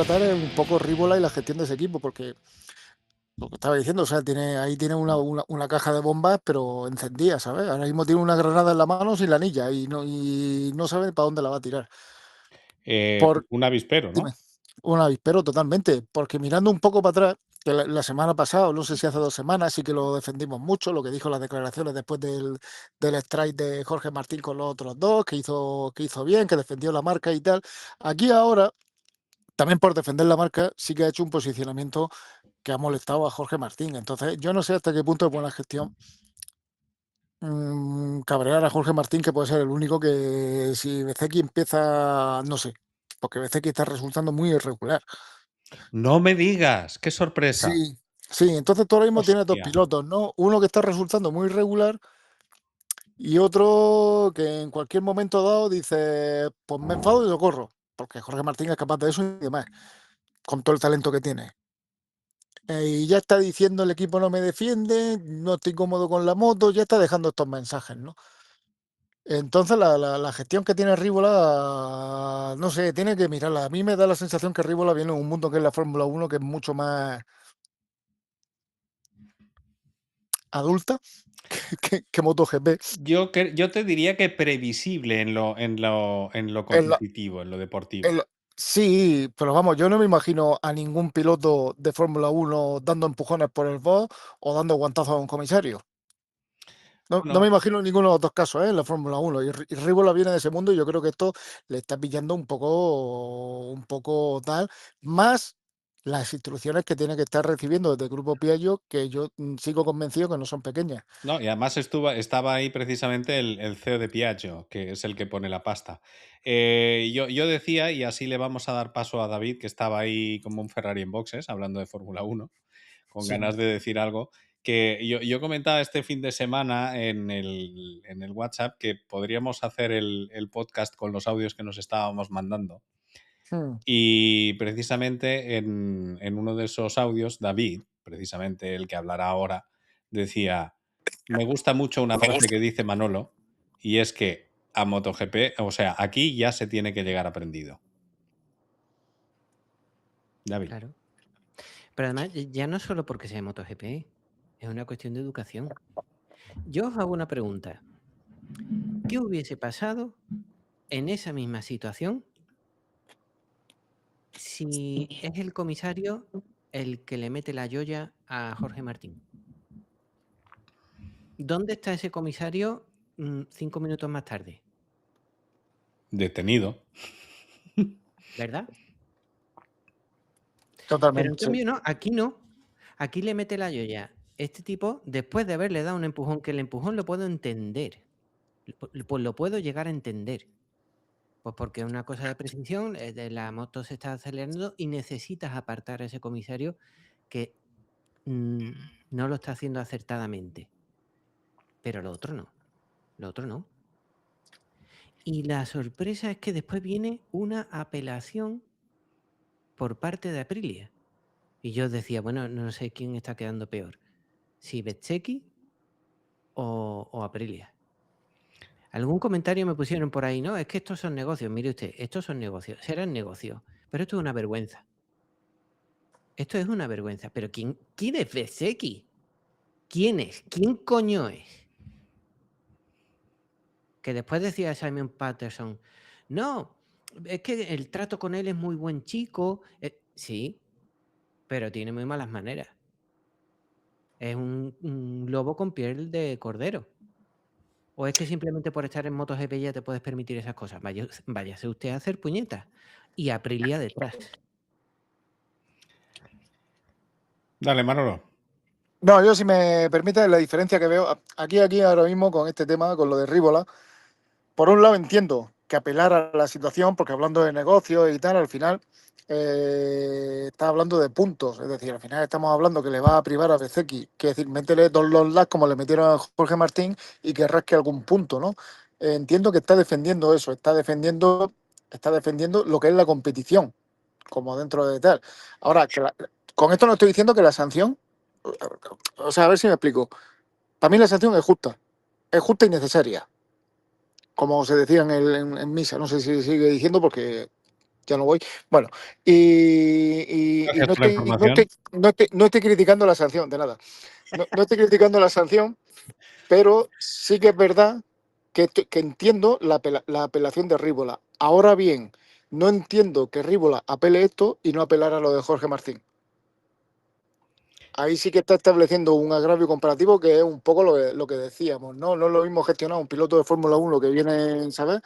tratar es un poco Rívola y la gestión de ese equipo, porque lo que estaba diciendo, o sea, ahí tiene una caja de bombas, pero encendida, ¿sabes? Ahora mismo tiene una granada en la mano sin la anilla y no sabe para dónde la va a tirar. Por, Un avispero, dime, ¿no? un avispero totalmente, porque mirando un poco para atrás, que la semana pasada, o no sé si hace 2 semanas, sí que lo defendimos mucho, lo que dijo las declaraciones después del strike de Jorge Martín con los otros dos, que hizo bien, que defendió la marca y tal. Aquí ahora, también por defender la marca, sí que ha hecho un posicionamiento que ha molestado a Jorge Martín. Entonces, yo no sé hasta qué punto es buena gestión cabrear a Jorge Martín, que puede ser el único que si Bezeki empieza, no sé, porque Bezeki está resultando muy irregular. No me digas, qué sorpresa. Sí, sí, entonces tú ahora mismo tienes dos Hostia. pilotos, ¿no? Uno que está resultando muy irregular y otro que en cualquier momento dado dice, pues me enfado y lo corro, porque Jorge Martín es capaz de eso y demás, con todo el talento que tiene. Y ya está diciendo el equipo no me defiende, no estoy cómodo con la moto, ya está dejando estos mensajes, ¿no? Entonces la gestión que tiene Rívola, no sé, tiene que mirarla. A mí me da la sensación que Rívola viene en un mundo que es la Fórmula 1, que es mucho más adulta que MotoGP. Yo te diría que previsible en lo En la- competitivo, en lo en deportivo. la- sí, pero vamos, yo no me imagino a ningún piloto de Fórmula 1 dando empujones por el box o dando guantazos a un comisario. No me Bueno, imagino ninguno de los dos casos, en la Fórmula 1. Y Rívola viene de ese mundo y yo creo que esto le está pillando un poco tal, más las instrucciones que tiene que estar recibiendo desde el grupo Piaggio, que yo sigo convencido que no son pequeñas. no, y además estaba ahí precisamente el CEO de Piaggio, que es el que pone la pasta. Yo decía, y así le vamos a dar paso a David, que estaba ahí como un Ferrari en boxes, hablando de Fórmula 1, con Sí. ganas de decir algo, que yo comentaba este fin de semana en el WhatsApp que podríamos hacer el podcast con los audios que nos estábamos mandando. Mm. Y precisamente en uno de esos audios, David, precisamente el que hablará ahora, decía, me gusta mucho una frase que dice Manolo, y es que a MotoGP, o sea, aquí ya se tiene que llegar aprendido. David. Claro. Pero además, ya no solo porque sea MotoGP, es una cuestión de educación. Yo os hago una pregunta. ¿Qué hubiese pasado en esa misma situación si es el comisario el que le mete la joya a Jorge Martín? ¿Dónde está ese comisario 5 minutos más tarde? Detenido. ¿Verdad? Pero en Totalmente. cambio no, aquí no. Aquí le mete la joya. Este tipo, después de haberle dado un empujón, que el empujón lo puedo entender. Pues lo puedo llegar a entender. Pues porque es una cosa de precisión, la moto se está acelerando y necesitas apartar a ese comisario que no lo está haciendo acertadamente. Pero lo otro no. Lo otro no. Y la sorpresa es que después viene una apelación por parte de Aprilia. Y yo decía, bueno, no sé quién está quedando peor, si Bezzecchi o Aprilia. Algún comentario me pusieron por ahí, no, es que estos son negocios. Mire usted, estos son negocios, serán negocios, pero esto es una vergüenza. Esto es una vergüenza. Pero ¿quién es Bezzecchi? ¿Quién es? ¿Quién coño es? Que después decía Simon Patterson, no, es que el trato con él es muy buen chico. Sí, pero tiene muy malas maneras. Es un lobo con piel de cordero. ¿O es que simplemente por estar en MotoGP ya te puedes permitir esas cosas? Váyase usted a hacer puñetas. Y Aprilia detrás. Dale, Manolo. No, yo si me permite la diferencia que veo aquí ahora mismo con este tema, con lo de Rívola. Por un lado entiendo que apelar a la situación, porque hablando de negocios y tal, al final está hablando de puntos. Es decir, al final estamos hablando que le va a privar a Bezeki, que es decir, métele 2 laps como le metieron a Jorge Martín y que rasque algún punto, ¿no? Entiendo que está defendiendo eso, está defendiendo lo que es la competición, como dentro de tal. Ahora, con esto no estoy diciendo que la sanción, o sea, a ver si me explico. Para mí la sanción es justa y necesaria como se decía en misa, no sé si sigue diciendo porque ya no voy. Bueno, y Gracias por la información. no estoy criticando la sanción, de nada. No estoy criticando la sanción, pero sí que es verdad que entiendo la apelación de Rívola. Ahora bien, no entiendo que Rívola apele esto y no apelar a lo de Jorge Martín. Ahí sí que está estableciendo un agravio comparativo que es un poco lo que decíamos, ¿no? No es lo mismo gestionar un piloto de Fórmula 1 que vienen, ¿sabes?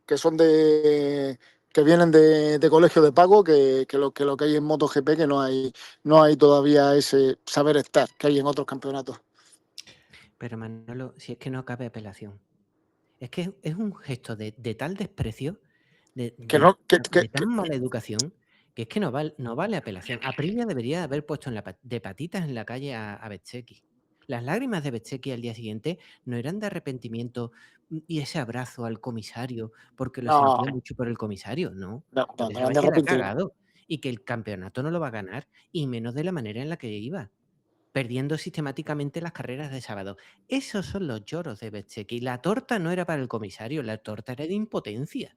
Que son que vienen de colegio de pago que lo que hay en MotoGP, que no hay todavía ese saber estar que hay en otros campeonatos. Pero Manolo, si es que no cabe apelación. Es que es un gesto de tal desprecio, de, Que de- no, que, que- de que- tan mala educación, que es que no vale apelación. Aprilia debería haber puesto de patitas en la calle a Bezzecchi. Las lágrimas de Bezzecchi al día siguiente no eran de arrepentimiento y ese abrazo al comisario, porque lo no, sentía mucho por el comisario, no. no, Porque no han sabe de que la ha arrepentir. cagado y que el campeonato no lo va a ganar, y menos de la manera en la que iba, perdiendo sistemáticamente las carreras de sábado. Esos son los lloros de Bezzecchi. La torta no era para el comisario, la torta era de impotencia.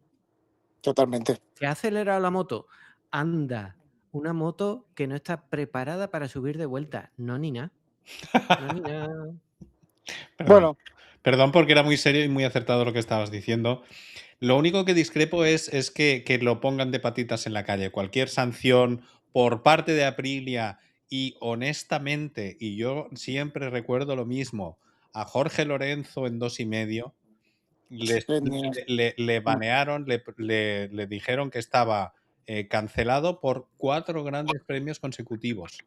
Totalmente. ¿Que ha acelerado la moto? Anda, una moto que no está preparada para subir de vuelta. No, ni nada. No, ni nada. Perdón. Bueno, Perdón porque era muy serio y muy acertado lo que estabas diciendo. Lo único que discrepo es que lo pongan de patitas en la calle. Cualquier sanción por parte de Aprilia y honestamente, y yo siempre recuerdo lo mismo, a Jorge Lorenzo en 2,5 le banearon, le dijeron que estaba cancelado por 4 grandes premios consecutivos.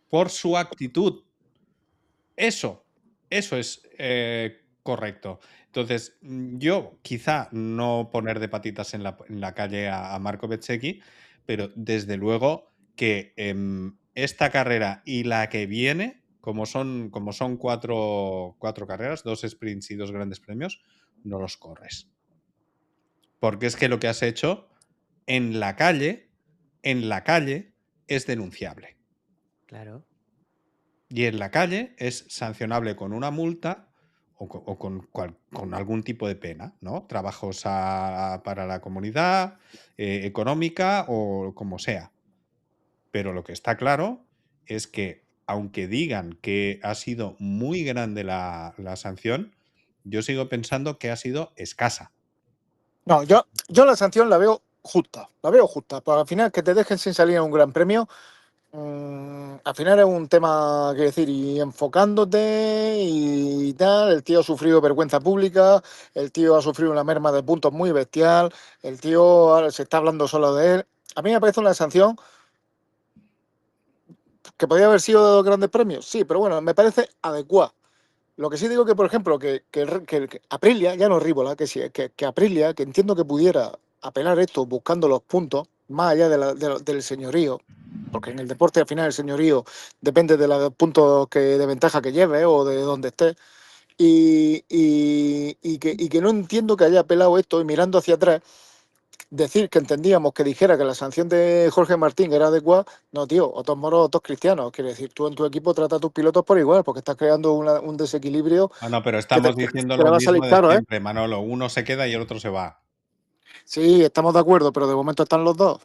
Por su actitud. Eso es correcto. Entonces, yo quizá no poner de patitas en la calle a Marco Bezzecchi, pero desde luego que esta carrera y la que viene, como son cuatro carreras, 2 sprints y 2 grandes premios, no los corres. Porque es que lo que has hecho en la calle es denunciable. Claro. Y en la calle es sancionable con una multa o con algún tipo de pena, ¿no? Trabajos para la comunidad, económica o como sea. Pero lo que está claro es que, aunque digan que ha sido muy grande la sanción, yo sigo pensando que ha sido escasa. no, yo la sanción la veo justa, Porque al final que te dejen sin salir a un gran premio, al final es un tema, que decir, y enfocándote y tal, el tío ha sufrido vergüenza pública, el tío ha sufrido una merma de puntos muy bestial, el tío ahora se está hablando solo de él. A mí me parece una sanción que podría haber sido grandes premios, sí, pero bueno, me parece adecuada. Lo que sí digo que, por ejemplo, que Aprilia, ya no Rívola, que Aprilia, que entiendo que pudiera apelar esto buscando los puntos, más allá del señorío, porque en el deporte al final el señorío depende de los puntos de ventaja que lleve o de donde esté, y que no entiendo que haya apelado esto y mirando hacia atrás decir que entendíamos que dijera que la sanción de Jorge Martín era adecuada. No, tío, o todos moros o todos cristianos. Quiere decir, tú en tu equipo trata a tus pilotos por igual, porque estás creando un desequilibrio Bueno, pero que te, estamos que diciendo te lo va a salir mismo de caro, ¿eh? siempre, Manolo. Uno se queda y el otro se va. Sí, estamos de acuerdo, pero de momento están los dos.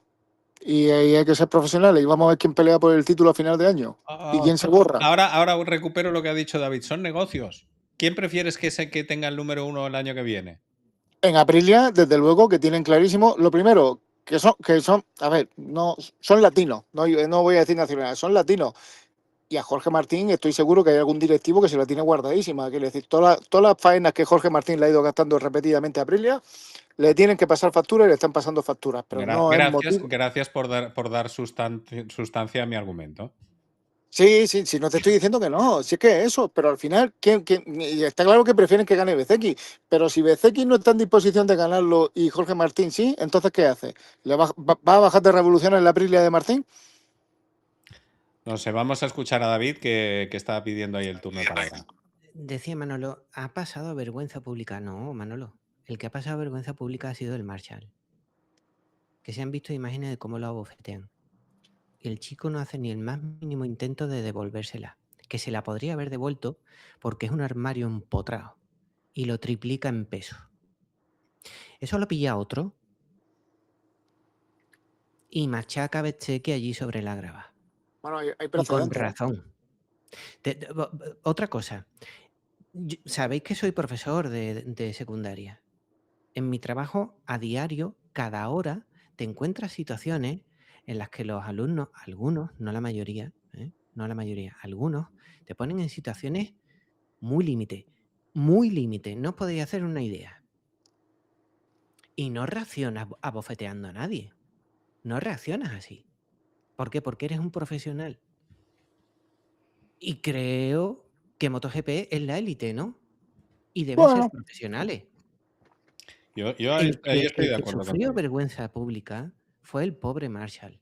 Y hay que ser profesionales y vamos a ver quién pelea por el título a final de año y quién se borra. Ahora recupero lo que ha dicho David. Son negocios. ¿Quién prefieres que tenga el número 1 el año que viene? En Aprilia, desde luego, que tienen clarísimo, lo primero, a ver, no, son latinos, no voy a decir nacionales, son latinos. Y a Jorge Martín estoy seguro que hay algún directivo que se la tiene guardadísima. Quiere decir, todas las faenas que Jorge Martín le ha ido gastando repetidamente a Aprilia, le tienen que pasar factura y le están pasando facturas. Pero no es motivo. Gracias por dar sustancia a mi argumento. Sí, sí, sí, no te estoy diciendo que no, si es que es eso, pero al final, y está claro que prefieren que gane Bezzecchi, pero si Bezzecchi no está en disposición de ganarlo y Jorge Martín sí, entonces ¿qué hace? ¿Va a bajar de revolución en la Aprilia de Martín? No sé, vamos a escuchar a David que estaba pidiendo ahí el turno de palabra. Decía Manolo, ¿ha pasado vergüenza pública? No, Manolo. El que ha pasado vergüenza pública ha sido el Marshall. Que se han visto imágenes de cómo lo abofetean. Y el chico no hace ni el más mínimo intento de devolvérsela. Que se la podría haber devuelto porque es un armario empotrado. Y lo triplica en peso. Eso lo pilla otro. y machaca a Bezzecchi allí sobre la grava. Bueno, hay Y con precedentes, ¿eh? razón. Otra cosa. Sabéis que soy profesor de secundaria. En mi trabajo a diario, cada hora, te encuentras situaciones en las que los alumnos, algunos, no la mayoría, no la mayoría, algunos, te ponen en situaciones muy límite, no os podéis hacer una idea. Y no reaccionas abofeteando a nadie, no reaccionas así. ¿Por qué? Porque eres un profesional. Y creo que MotoGP es la élite, ¿no? Y deben ser Bueno, profesionales. Yo ahí estoy de El que acuerdo sufrió contigo. vergüenza pública fue el pobre Marshall,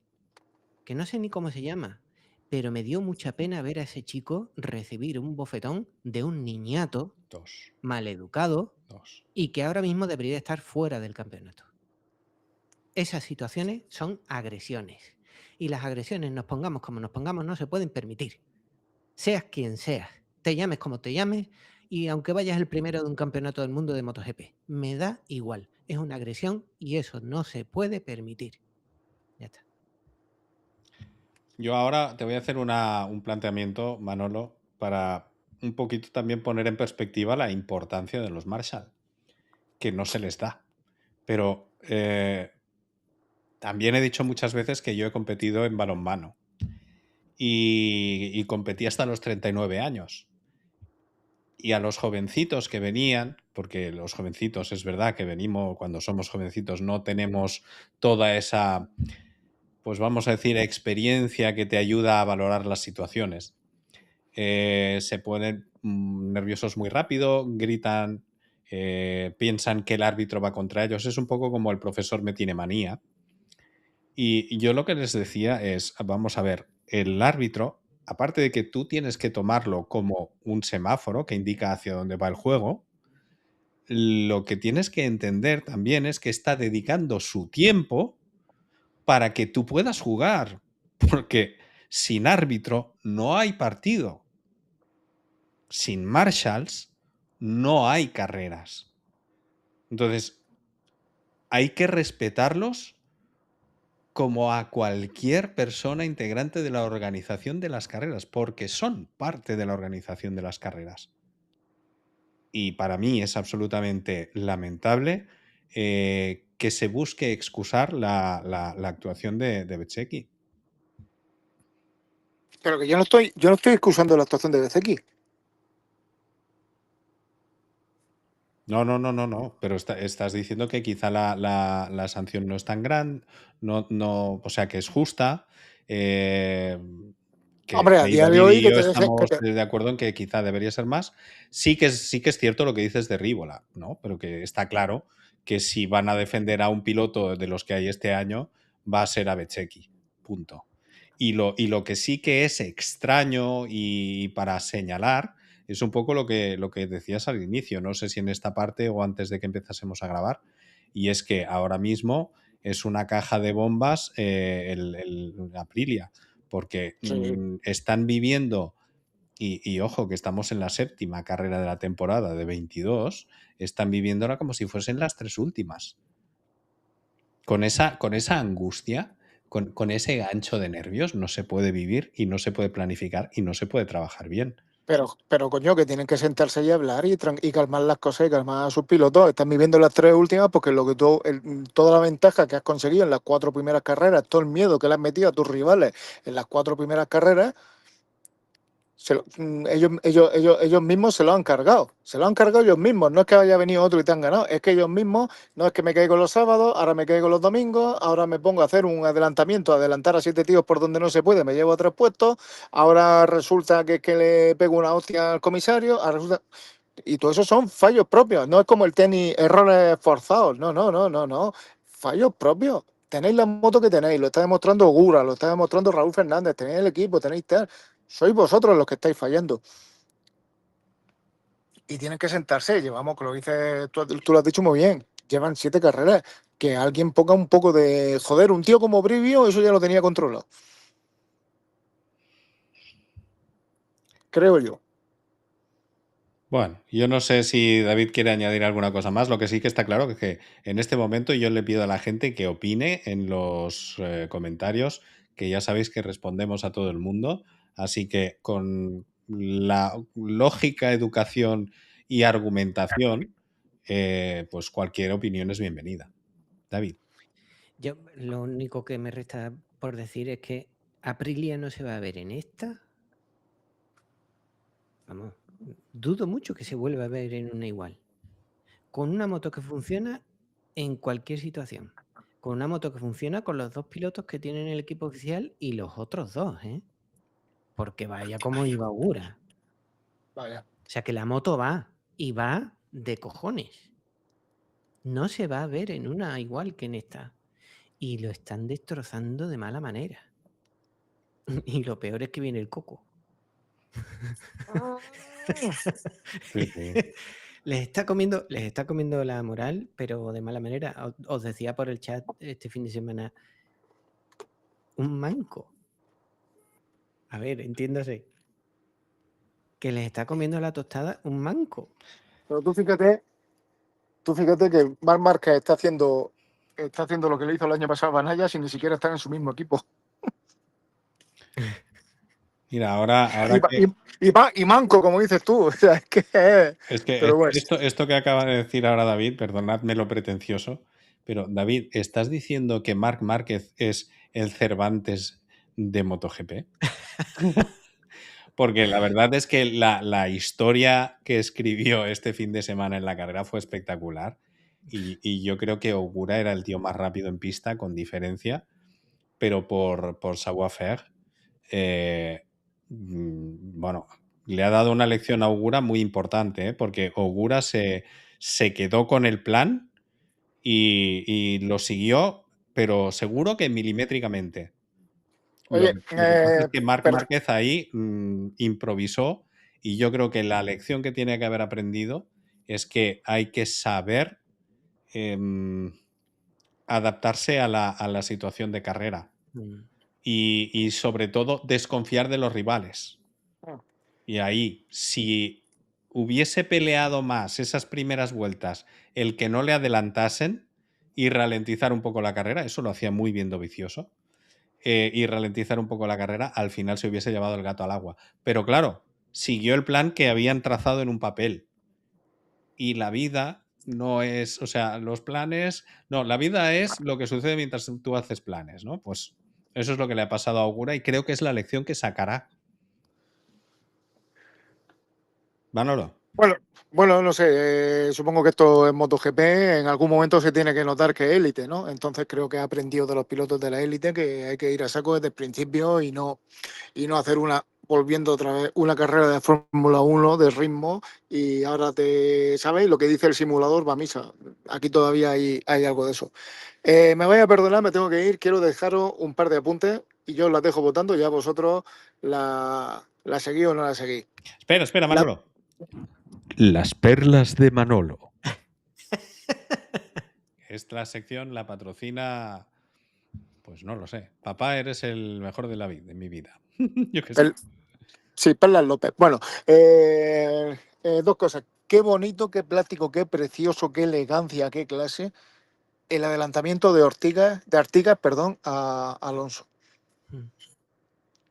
que no sé ni cómo se llama, pero me dio mucha pena ver a ese chico recibir un bofetón de un niñato Dos. maleducado Dos. y que ahora mismo debería estar fuera del campeonato. Esas situaciones son agresiones. Y las agresiones, nos pongamos como nos pongamos, no se pueden permitir. Seas quien seas, te llames como te llames, y aunque vayas el primero de un campeonato del mundo de MotoGP, me da igual. Es una agresión y eso no se puede permitir. Ya está. Yo ahora te voy a hacer un planteamiento, Manolo, para un poquito también poner en perspectiva la importancia de los Marshall, que no se les da. Pero también he dicho muchas veces que yo he competido en balonmano y competí hasta los 39 años. Y a los jovencitos que venían, porque los jovencitos es verdad que venimos, cuando somos jovencitos no tenemos toda esa, pues vamos a decir, experiencia que te ayuda a valorar las situaciones. Se ponen nerviosos muy rápido, gritan, piensan que el árbitro va contra ellos. Es un poco como el profesor me tiene manía. Y yo lo que les decía es, vamos a ver, el árbitro, aparte de que tú tienes que tomarlo como un semáforo que indica hacia dónde va el juego, lo que tienes que entender también es que está dedicando su tiempo para que tú puedas jugar, porque sin árbitro no hay partido. Sin marshals no hay carreras. Entonces, hay que respetarlos como a cualquier persona integrante de la organización de las carreras, porque son parte de la organización de las carreras. Y para mí es absolutamente lamentable que se busque excusar la actuación de Bezzecchi. pero que yo no estoy excusando la actuación de Bezzecchi. No. Pero estás diciendo que quizá la sanción no es tan grande, o sea, que es justa. Que Hombre, a ahí día de David hoy y que yo te deje, estamos de acuerdo en que quizá debería ser más. Sí que es cierto lo que dices de Rívola, ¿no? Pero que está claro que si van a defender a un piloto de los que hay este año, va a ser a Bezzecchi. Punto. Y lo que sí que es extraño y para señalar es un poco lo que decías al inicio, no sé si en esta parte o antes de que empezásemos a grabar, y es que ahora mismo es una caja de bombas el Aprilia, porque están viviendo, y ojo que estamos en la 7ª carrera de la temporada de 22, están viviéndola como si fuesen las 3 últimas. Con esa angustia, con ese gancho de nervios, no se puede vivir y no se puede planificar y no se puede trabajar bien. pero coño, que tienen que sentarse y hablar y calmar las cosas y calmar a sus pilotos. Están viviendo las 3 últimas porque lo que toda la ventaja que has conseguido en las 4 primeras carreras, todo el miedo que le has metido a tus rivales en las 4 primeras carreras, ellos mismos se lo han cargado. Se lo han cargado ellos mismos. No es que haya venido otro y te han ganado. Es que ellos mismos, no es que me caigo los sábados, ahora me caigo los domingos, ahora me pongo a hacer un adelantamiento, adelantar a 7 tíos por donde no se puede, me llevo a 3 puestos, ahora resulta que es que le pego una hostia al comisario, ahora resulta... Y todo eso son fallos propios. No es como el tenis, errores forzados. No. Fallos propios. Tenéis la moto que tenéis, lo está demostrando Gura, lo está demostrando Raúl Fernández, tenéis el equipo, tenéis tal. Sois vosotros los que estáis fallando. Y tienen que sentarse. Llevamos, que lo dices, tú lo has dicho muy bien. Llevan 7 carreras. Que alguien ponga un poco de. Joder, un tío como Brivio, eso ya lo tenía controlado. Creo yo. Bueno, yo no sé si David quiere añadir alguna cosa más. Lo que sí que está claro es que en este momento yo le pido a la gente que opine en los comentarios, que ya sabéis que respondemos a todo el mundo. Así que con la lógica, educación y argumentación, pues cualquier opinión es bienvenida. David. Yo lo único que me resta por decir es que Aprilia no se va a ver en esta. Vamos, dudo mucho que se vuelva a ver en una igual. Con una moto que funciona en cualquier situación. Con una moto que funciona con los dos pilotos que tienen el equipo oficial y los otros dos, ¿eh? Porque vaya como iba Augura. Vaya. O sea que la moto va y va de cojones. No se va a ver en una igual que en esta. Y lo están destrozando de mala manera. Y lo peor es que viene el coco. Sí, sí. Les está comiendo la moral, pero de mala manera. Os decía por el chat este fin de semana, un manco. A ver, entiéndase. Que les está comiendo la tostada un manco. Pero tú fíjate que Marc Márquez está haciendo lo que le hizo el año pasado a Banaya sin ni siquiera estar en su mismo equipo. Mira, ahora que... Y manco, como dices tú. O sea, Es que pero bueno. esto que acaba de decir ahora David, perdonadme lo pretencioso, pero David, ¿estás diciendo que Marc Márquez es el Cervantes de MotoGP? Porque la verdad es que la historia que escribió este fin de semana en la carrera fue espectacular y yo creo que Ogura era el tío más rápido en pista con diferencia, pero por savoir-faire, bueno, le ha dado una lección a Ogura muy importante, ¿eh? Porque Ogura se quedó con el plan y lo siguió, pero seguro que milimétricamente. Oye, Lo que pasa es que Marc pero, Márquez ahí improvisó y yo creo que la lección que tiene que haber aprendido es que hay que saber adaptarse a la situación de carrera y sobre todo desconfiar de los rivales. Y ahí, si hubiese peleado más esas primeras vueltas, el que no le adelantasen y ralentizar un poco la carrera, eso lo hacía muy bien Dovizioso, y ralentizar un poco la carrera, al final se hubiese llevado el gato al agua. Pero claro, siguió el plan que habían trazado en un papel. Y la vida no es, o sea, los planes, no, la vida es lo que sucede mientras tú haces planes, ¿no? Pues eso es lo que le ha pasado a Ogura y creo que es la lección que sacará. Manolo. bueno, no sé, supongo que esto es MotoGP, en algún momento se tiene que notar que es élite, ¿no? Entonces creo que ha aprendido de los pilotos de la élite que hay que ir a saco desde el principio y no hacer volviendo otra vez, una carrera de Fórmula 1 de ritmo y ahora ¿sabéis? Lo que dice el simulador va a misa. Aquí todavía hay algo de eso. Me voy a perdonar, me tengo que ir, quiero dejaros un par de apuntes y yo os las dejo votando, ya vosotros la seguís o no la seguís. Espera, Manolo. Las perlas de Manolo. Esta sección la patrocina, pues no lo sé. Papá, eres el mejor de mi vida. Yo qué sé. Sí, Perlas López. Bueno, dos cosas. Qué bonito, qué plástico, qué precioso, qué elegancia, qué clase. El adelantamiento de Artigas, perdón, a Alonso.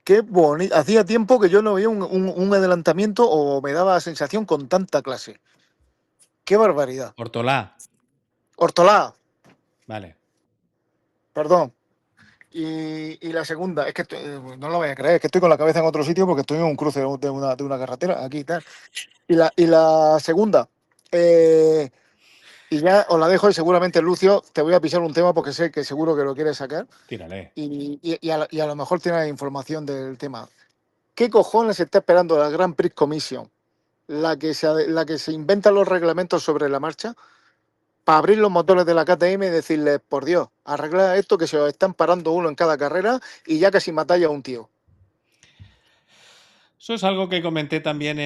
Qué bonito. Hacía tiempo que yo no veía un adelantamiento o me daba la sensación con tanta clase. Qué barbaridad. Hortolá. Hortolá, Vale. perdón. Y la segunda, es que no lo voy a creer, es que estoy con la cabeza en otro sitio porque estoy en un cruce de una carretera, aquí y tal. Y la segunda, y ya os la dejo y seguramente, Lucio, te voy a pisar un tema porque sé que seguro que lo quieres sacar Tírale. y a lo mejor tienes información del tema. ¿Qué cojones está esperando la Grand Prix Commission? La que se inventa los reglamentos sobre la marcha para abrir los motores de la KTM y decirles, por Dios, arregla esto que se os están parando uno en cada carrera y ya casi matáis a un tío. Eso es algo que comenté también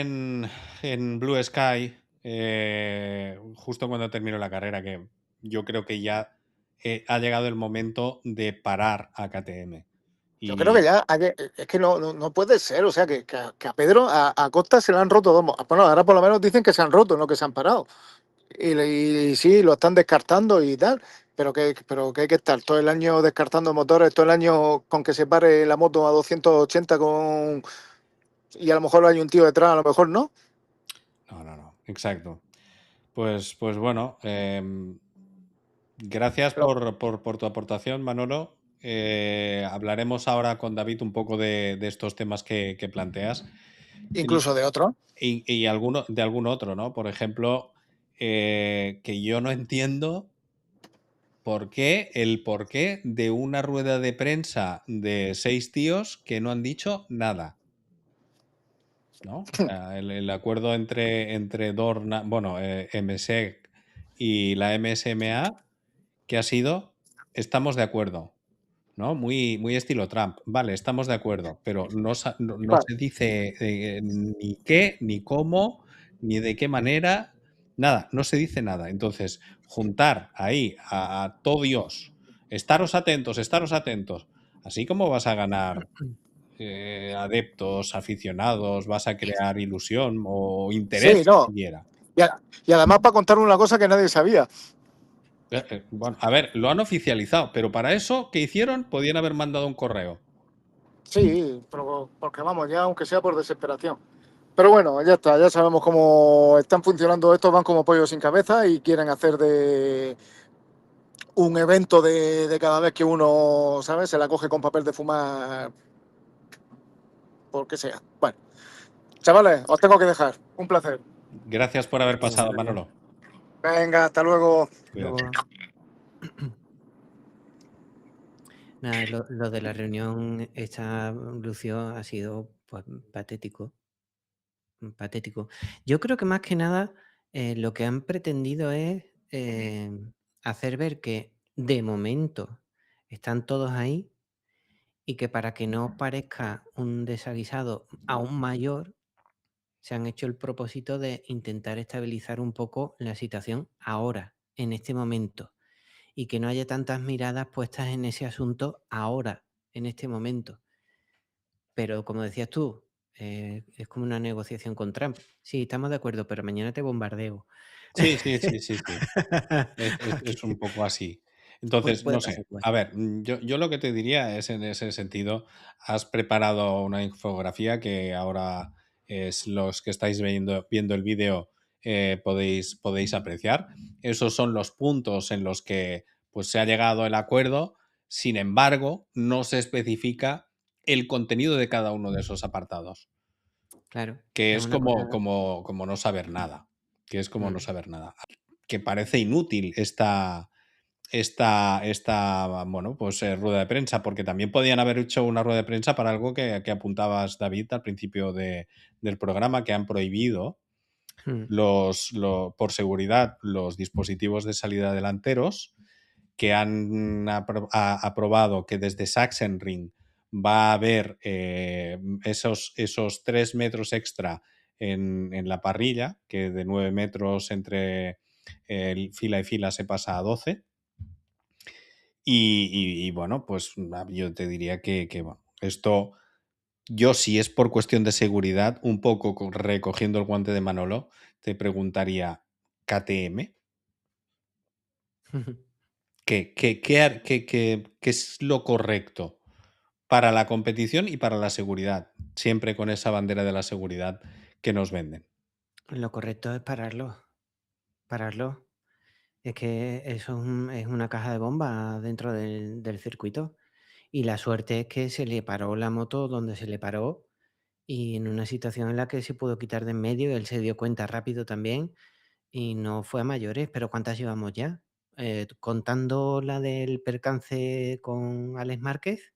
en Blue Sky, justo cuando terminó la carrera, que yo creo que ya ha llegado el momento de parar a KTM Yo creo que ya es que no puede ser, o sea, que a Pedro, a Costa se le han roto dos. Bueno, ahora por lo menos dicen que se han roto, no que se han parado. Y sí, lo están descartando y tal, pero que hay que estar todo el año descartando motores, todo el año con que se pare la moto a 280 y a lo mejor hay un tío detrás, a lo mejor no. No, exacto. Pues bueno, gracias Pero por tu aportación, Manolo. Hablaremos ahora con David un poco de estos temas que planteas incluso de otro. y de algún otro, ¿no? Por ejemplo, que yo no entiendo el porqué de una rueda de prensa de 6 tíos que no han dicho nada, ¿no? O sea, el acuerdo entre Dorna, bueno, MSEC y la MSMA, que ha sido, estamos de acuerdo, ¿no? Muy estilo Trump. Vale, estamos de acuerdo, pero no Vale. se dice ni qué, ni cómo, ni de qué manera, nada, no se dice nada. Entonces, juntar ahí a todo Dios, estaros atentos, así como vas a ganar adeptos, aficionados, vas a crear ilusión o Sí, interés no. siquiera. Y además para contar una cosa que nadie sabía. Bueno, a ver, lo han oficializado, pero para eso, ¿qué hicieron? Podían haber mandado un correo. Sí, pero porque vamos, ya aunque sea por desesperación. Pero bueno, ya está, ya sabemos cómo están funcionando estos, van como pollos sin cabeza y quieren hacer de un evento de cada vez que uno, ¿sabes? Se la coge con papel de fumar, por que sea. Bueno, chavales, os tengo que dejar. Un placer. Gracias por haber Venga, pasado, vale. Manolo. Venga, hasta luego. Cuídate. Luego, nada, lo de la reunión esta, Lucio, ha sido pues patético. Patético. Yo creo que más que nada lo que han pretendido es hacer ver que de momento están todos ahí y que para que no parezca un desaguisado aún mayor, se han hecho el propósito de intentar estabilizar un poco la situación ahora, en este momento, y que no haya tantas miradas puestas en ese asunto ahora, en este momento. Pero como decías tú, es como una negociación con Trump. Sí, estamos de acuerdo, pero mañana te bombardeo. Sí. Es Aquí un poco así. Entonces, puede no pasar sé. igual. A ver, yo lo que te diría es en ese sentido, has preparado una infografía que ahora es los que estáis viendo el vídeo podéis apreciar. Esos son los puntos en los que pues, se ha llegado el acuerdo. Sin embargo, no se especifica el contenido de cada uno de esos apartados, Claro, que es es una cosa. como no saber nada. Que es como no Mm, saber nada. Que parece inútil bueno, pues rueda de prensa, porque también podían haber hecho una rueda de prensa para algo que apuntabas, David, al principio del programa, que han prohibido mm, por seguridad los dispositivos de salida delanteros, que han aprobado que desde Sachsenring va a haber esos 3 metros extra en la parrilla, que de 9 metros entre fila y fila se pasa a 12. Y bueno, pues yo te diría que bueno, esto, yo si es por cuestión de seguridad, un poco recogiendo el guante de Manolo, te preguntaría, ¿KTM? ¿Qué es lo correcto para la competición y para la seguridad? Siempre con esa bandera de la seguridad que nos venden. Lo correcto es pararlo. Pararlo. Es que eso es una caja de bombas dentro del circuito. Y la suerte es que se le paró la moto donde se le paró y en una situación en la que se pudo quitar de en medio, él se dio cuenta rápido también y no fue a mayores, pero ¿cuántas llevamos ya? Contando la del percance con Alex Márquez,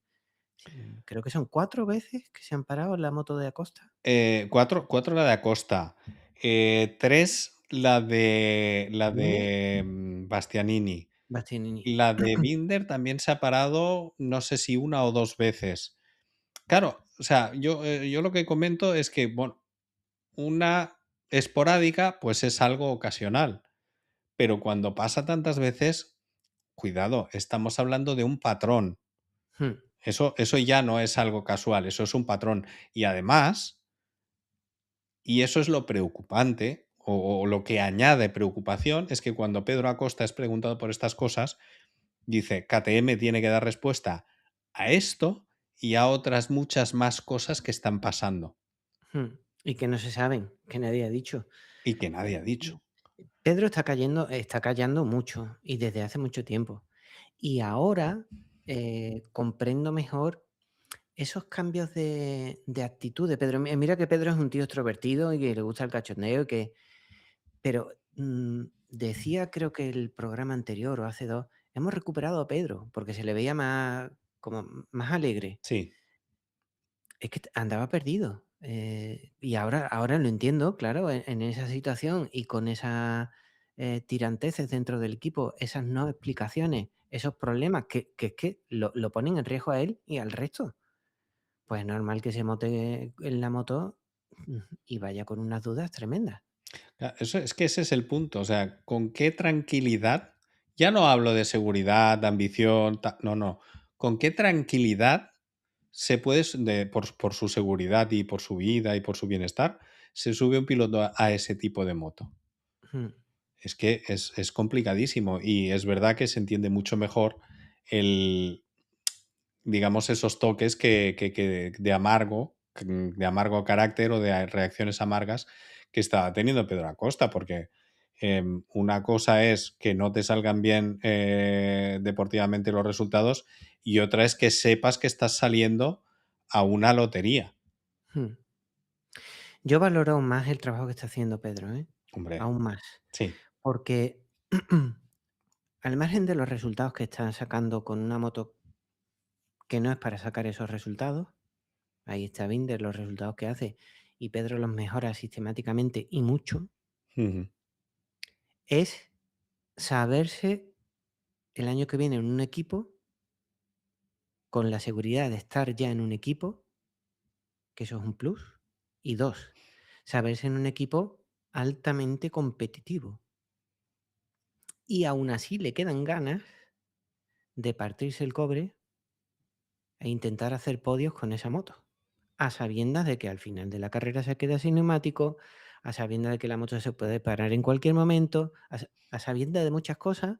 sí, creo que son 4 veces que se han parado en la moto de Acosta. 4 la de Acosta. 3 la Binder, de Bastianini. Bastianini. La de Binder también se ha parado, no sé si una o 2 veces. Claro, o sea, yo lo que comento es que, bueno, una esporádica, pues es algo ocasional. Pero cuando pasa tantas veces, cuidado, estamos hablando de un patrón. Hmm. Eso ya no es algo casual, eso es un patrón. Y además, y eso es lo preocupante, o lo que añade preocupación, es que cuando Pedro Acosta es preguntado por estas cosas, dice, KTM tiene que dar respuesta a esto y a otras muchas más cosas que están pasando Y que no se saben, que nadie ha dicho. y que nadie ha dicho. Pedro está callando mucho y desde hace mucho tiempo. Y ahora comprendo mejor esos cambios de actitud de Pedro. Mira que Pedro es un tío extrovertido y que le gusta el cachondeo, pero decía, creo que el programa anterior o hace dos, hemos recuperado a Pedro porque se le veía como más alegre. Sí. Es que andaba perdido. Y ahora lo entiendo, claro, en esa situación y con esas tiranteces dentro del equipo, esas no explicaciones, esos problemas que lo ponen en riesgo a él y al resto. Pues es normal que se mote en la moto y vaya con unas dudas tremendas. Eso, es que ese es el punto. O sea, ¿con qué tranquilidad? Ya no hablo de seguridad, de ambición, no, no. ¿Con qué tranquilidad se puede, por su seguridad y por su vida y por su bienestar, se sube un piloto a ese tipo de moto? Mm, Es que es complicadísimo y es verdad que se entiende mucho mejor el, digamos, esos toques que de amargo carácter o de reacciones amargas que está teniendo Pedro Acosta, porque una cosa es que no te salgan bien deportivamente los resultados y otra es que sepas que estás saliendo a una lotería. mm. Yo valoro aún más el trabajo que está haciendo Pedro, ¿eh? Hombre, Aún más. sí. Porque al margen de los resultados que está sacando con una moto que no es para sacar esos resultados, ahí está Binder, los resultados que hace, y Pedro los mejora sistemáticamente y mucho, Ujú. es saberse el año que viene en un equipo con la seguridad de estar ya en un equipo, que eso es un plus, y dos, saberse en un equipo altamente competitivo. Y aún así le quedan ganas de partirse el cobre e intentar hacer podios con esa moto, a sabiendas de que al final de la carrera se queda sin neumático, a sabiendas de que la moto se puede parar en cualquier momento, a sabiendas de muchas cosas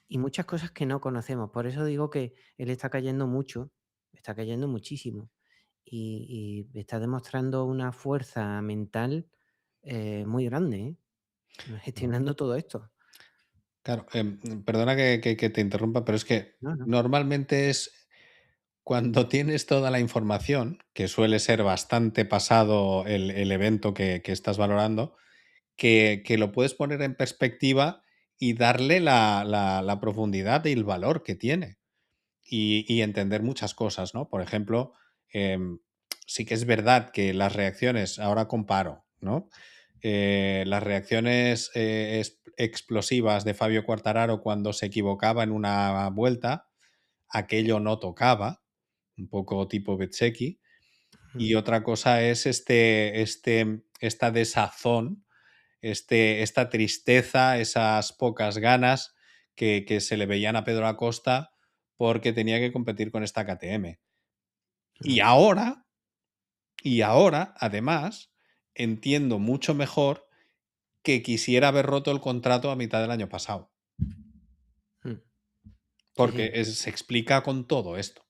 y muchas cosas que no conocemos. Por eso digo que él está cayendo mucho, está cayendo muchísimo y está demostrando una fuerza mental muy grande, ¿eh? Gestionando todo esto. Claro, perdona que te interrumpa, pero es que No, no. normalmente es cuando tienes toda la información, que suele ser bastante pasado el evento que estás valorando, que lo puedes poner en perspectiva y darle la profundidad y el valor que tiene y entender muchas cosas, ¿no? Por ejemplo, em, sí que es verdad que las reacciones, ahora comparo, ¿no? Las reacciones explosivas de Fabio Quartararo cuando se equivocaba en una vuelta, aquello no tocaba, un poco tipo Bezzecchi, Mm, y otra cosa es esta desazón, esta tristeza, esas pocas ganas que se le veían a Pedro Acosta porque tenía que competir con esta KTM. Y mm, ahora, y ahora, además, entiendo mucho mejor que quisiera haber roto el contrato a mitad del año pasado, mm. Sí, porque sí. se explica con todo esto.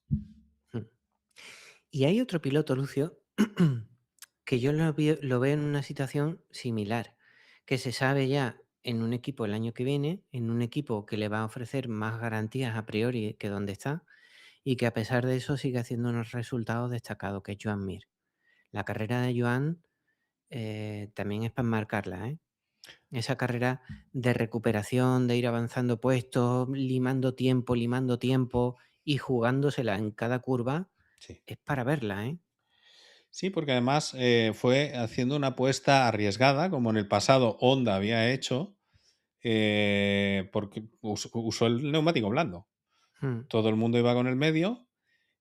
Mm. Y hay otro piloto, Lucio, que yo lo veo en una situación similar, que se sabe ya en un equipo el año que viene, en un equipo que le va a ofrecer más garantías a priori que donde está, y que a pesar de eso sigue haciendo unos resultados destacados, que es Joan Mir. La carrera de Joan también es para marcarla, ¿eh? Esa carrera de recuperación, de ir avanzando puestos, limando tiempo y jugándosela en cada curva, Sí. es para verla, ¿eh? Sí, porque además fue haciendo una apuesta arriesgada, como en el pasado Honda había hecho, porque usó el neumático blando. Mm, Todo el mundo iba con el medio,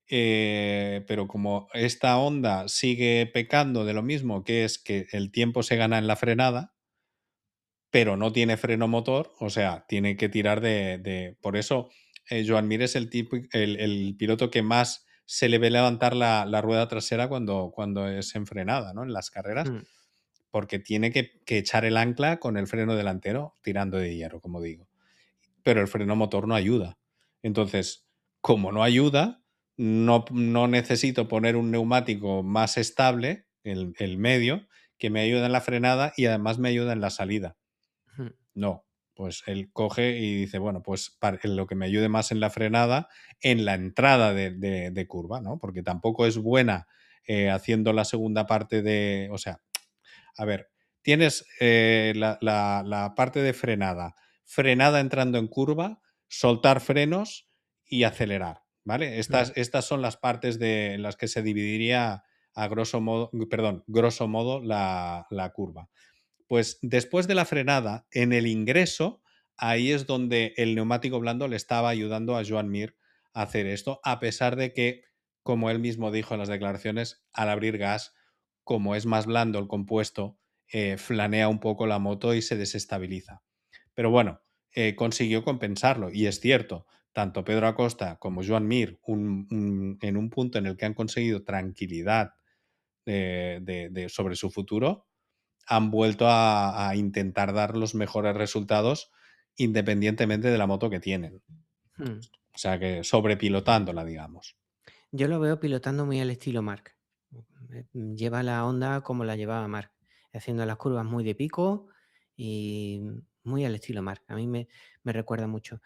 pero como esta Honda sigue pecando de lo mismo, que es que el tiempo se gana en la frenada, pero no tiene freno motor, o sea, tiene que tirar por eso, Joan Mir es el piloto que más se le ve levantar la rueda trasera cuando es en frenada, ¿no? En las carreras, Mm, porque tiene que echar el ancla con el freno delantero tirando de hierro, como digo. Pero el freno motor no ayuda. Entonces, como no ayuda, no necesito poner un neumático más estable, el medio, que me ayuda en la frenada y además me ayuda en la salida. mm, No, pues él coge y dice, bueno, pues en lo que me ayude más en la frenada, en la entrada de curva, ¿no? Porque tampoco es buena haciendo la segunda parte de, o sea, a ver, tienes la parte de frenada, frenada entrando en curva, soltar frenos y acelerar, ¿vale? mm, Estas son las partes en las que se dividiría a grosso modo la curva. Pues después de la frenada, en el ingreso, ahí es donde el neumático blando le estaba ayudando a Joan Mir a hacer esto, a pesar de que, como él mismo dijo en las declaraciones, al abrir gas, como es más blando el compuesto, flanea un poco la moto y se desestabiliza. Pero bueno, consiguió compensarlo y es cierto, tanto Pedro Acosta como Joan Mir, en un punto en el que han conseguido tranquilidad sobre su futuro, han vuelto a intentar dar los mejores resultados independientemente de la moto que tienen. mm. O sea que sobrepilotándola, digamos. Yo lo veo pilotando muy al estilo Marc. Lleva la Honda como la llevaba Marc, haciendo las curvas muy de pico y muy al estilo Marc. A mí me recuerda mucho.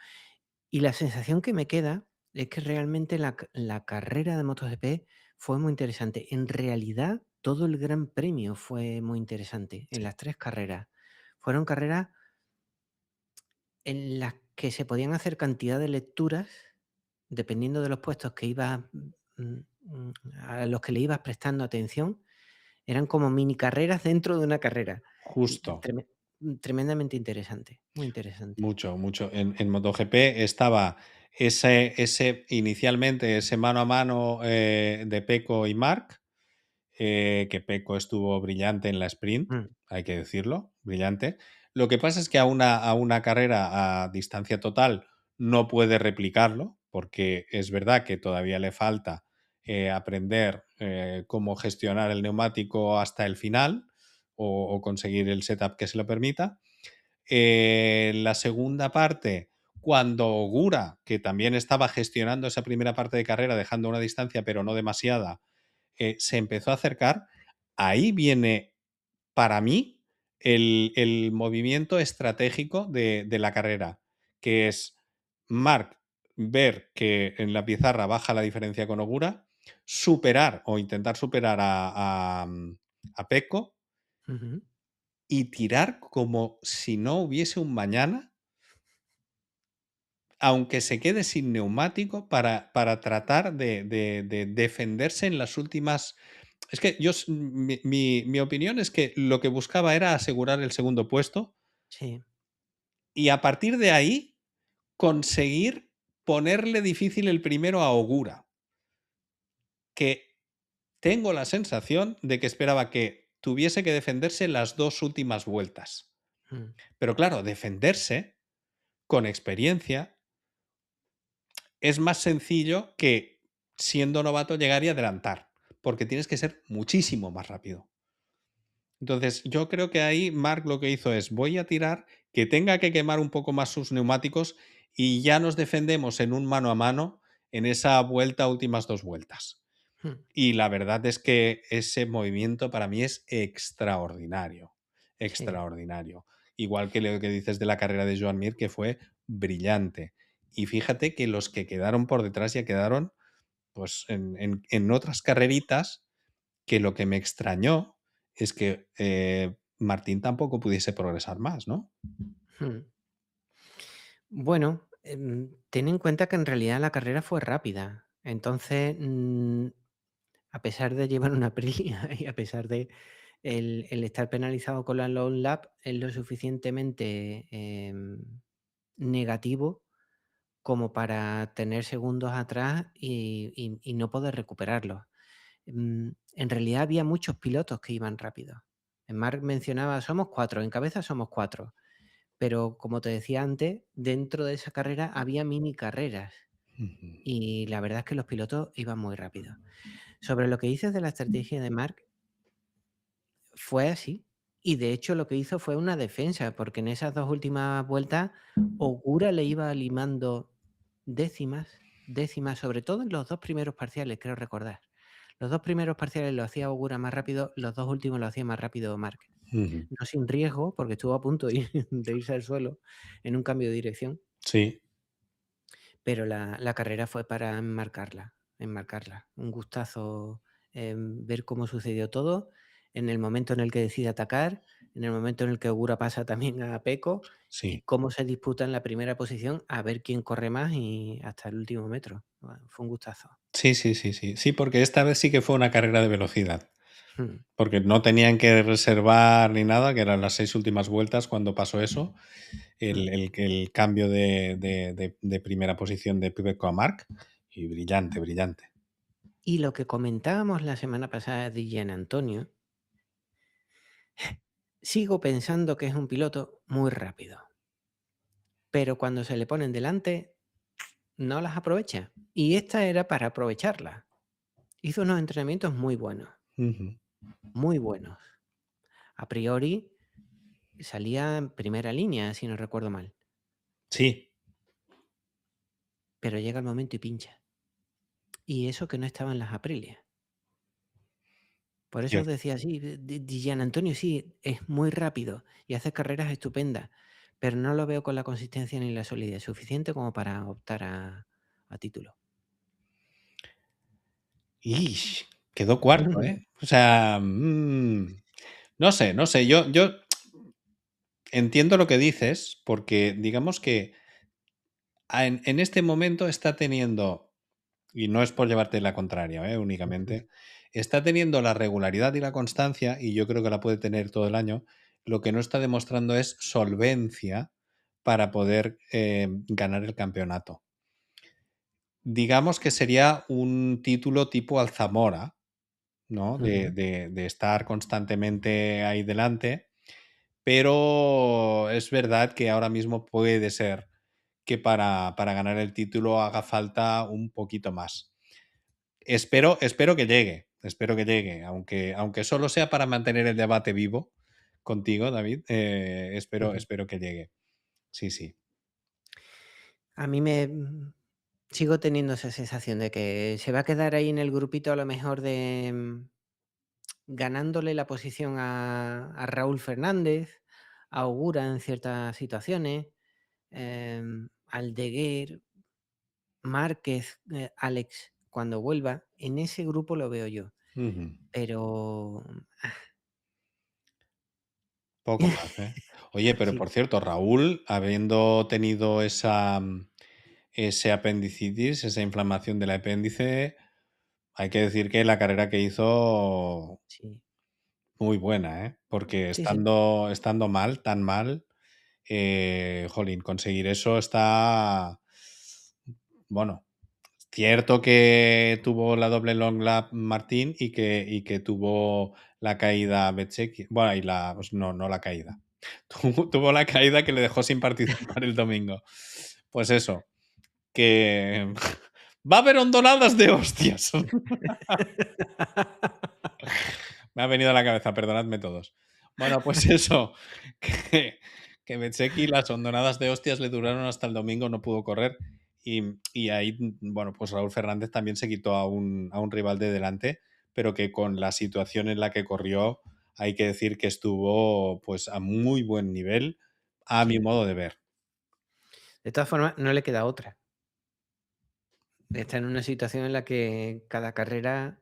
Y la sensación que me queda es que realmente la carrera de MotoGP fue muy interesante. En realidad, todo el Gran Premio fue muy interesante en Sí. las 3 carreras. Fueron carreras en las que se podían hacer cantidad de lecturas dependiendo de los puestos que ibas, a los que le ibas prestando atención. Eran como mini carreras dentro de una carrera. Y Justo. tremendamente interesante, muy interesante. Mucho, mucho. En MotoGP estaba inicialmente ese mano a mano de Pecco y Marc, que Pecco estuvo brillante en la sprint, Mm, hay que decirlo, brillante. Lo que pasa es que a una carrera a distancia total no puede replicarlo, porque es verdad que todavía le falta aprender cómo gestionar el neumático hasta el final o conseguir el setup que se lo permita. La segunda parte, cuando Ogura, que también estaba gestionando esa primera parte de carrera, dejando una distancia, pero no demasiada, se empezó a acercar, ahí viene, para mí, el movimiento estratégico de la carrera, que es Mark ver que en la pizarra baja la diferencia con Ogura, superar o intentar superar a Pecco ujú. y tirar como si no hubiese un mañana, aunque se quede sin neumático, para tratar de defenderse en las últimas. Es que mi opinión es que lo que buscaba era asegurar el segundo puesto Sí. y a partir de ahí conseguir ponerle difícil el primero a Ogura, que tengo la sensación de que esperaba que tuviese que defenderse las 2 últimas vueltas. Mm, Pero claro, defenderse con experiencia es más sencillo que, siendo novato, llegar y adelantar, porque tienes que ser muchísimo más rápido. Entonces, yo creo que ahí Mark lo que hizo es: voy a tirar, que tenga que quemar un poco más sus neumáticos y ya nos defendemos en un mano a mano en esa vuelta, últimas 2 vueltas. mm, Y la verdad es que ese movimiento para mí es extraordinario, sí. extraordinario. Igual que lo que dices de la carrera de Joan Mir, que fue brillante. Y fíjate que los que quedaron por detrás ya quedaron pues en otras carreritas, que lo que me extrañó es que Martín tampoco pudiese progresar más, ¿no? Mm. Bueno, ten en cuenta que en realidad la carrera fue rápida. Entonces, a pesar de llevar una Aprilia y a pesar de el estar penalizado con la long lap, es lo suficientemente negativo como para tener segundos atrás y no poder recuperarlos. En realidad había muchos pilotos que iban rápido. Marc mencionaba, somos 4, en cabeza somos 4. Pero como te decía antes, dentro de esa carrera había mini carreras. Ujú. Y la verdad es que los pilotos iban muy rápido. Sobre lo que dices de la estrategia de Marc, fue así. Y de hecho lo que hizo fue una defensa, porque en esas 2 últimas vueltas Ogura le iba limando décimas, décimas, sobre todo en los 2 primeros parciales, creo recordar. Los 2 primeros parciales lo hacía Ogura más rápido, los 2 últimos lo hacía más rápido Marc. Ujú. No sin riesgo, porque estuvo a punto de irse al suelo en un cambio de dirección, Sí, pero la carrera fue para enmarcarla. Un gustazo, ver cómo sucedió todo, en el momento en el que decide atacar, en el momento en el que Ogura pasa también a Pecco y sí. cómo se disputan la primera posición a ver quién corre más y hasta el último metro. Bueno, fue un gustazo. Sí, sí, sí, sí. Sí, porque esta vez sí que fue una carrera de velocidad. Mm, Porque no tenían que reservar ni nada, que eran las 6 últimas vueltas cuando pasó eso, mm. el cambio de primera posición de Pecco a Marc, y brillante, brillante. Y lo que comentábamos la semana pasada de Gian Antonio, sigo pensando que es un piloto muy rápido, pero cuando se le ponen delante no las aprovecha. Y esta era para aprovecharla. Hizo unos entrenamientos muy buenos, Ujú. muy buenos. A priori salía en primera línea, si no recuerdo mal, Sí, pero llega el momento y pincha. Y eso que no estaba en las Aprilia. Por eso os cierto. decía, sí, Gian Antonio sí, es muy rápido y hace carreras estupendas, pero no lo veo con la consistencia ni la solidez suficiente como para optar a título. Ish, quedó cuarto, ¿eh? O sea, no sé, no sé. Yo entiendo lo que dices, porque digamos que en este momento está teniendo, y no es por llevarte la contraria, únicamente, está teniendo la regularidad y la constancia, y yo creo que la puede tener todo el año. Lo que no está demostrando es solvencia para poder ganar el campeonato. Digamos que sería un título tipo Alzamora, ¿no? De, Ujú. de estar constantemente ahí delante, pero es verdad que ahora mismo puede ser que para ganar el título haga falta un poquito más. Espero que llegue, aunque solo sea para mantener el debate vivo contigo, David, Ujú. espero que llegue. Sí, sí. A mí me sigo teniendo esa sensación de que se va a quedar ahí en el grupito a lo mejor de ganándole la posición a Raúl Fernández, a Ogura en ciertas situaciones, Aldeguer, Márquez, Alex, cuando vuelva, en ese grupo lo veo yo. Ujú. Pero Poco más, ¿eh? Oye, pero sí, por cierto, Raúl, habiendo tenido ese apendicitis, esa inflamación del apéndice, hay que decir que la carrera que hizo sí, muy buena, ¿eh? Porque sí, sí. estando mal, tan mal, jolín, conseguir eso está, bueno, cierto que tuvo la doble long lap Martín y que tuvo la caída Bezzecchi. Bueno, y pues no la caída. Tuvo la caída que le dejó sin participar el domingo. Pues eso, que va a haber hondonadas de hostias. Me ha venido a la cabeza, perdonadme todos. Bueno, pues eso, que, que Bezzecchi las hondonadas de hostias le duraron hasta el domingo, no pudo correr. Y ahí, bueno, pues Raúl Fernández también se quitó a un rival de delante, pero que con la situación en la que corrió, hay que decir que estuvo pues a muy buen nivel, a mi Sí. modo de ver. De todas formas, no le queda otra. Está en una situación en la que cada carrera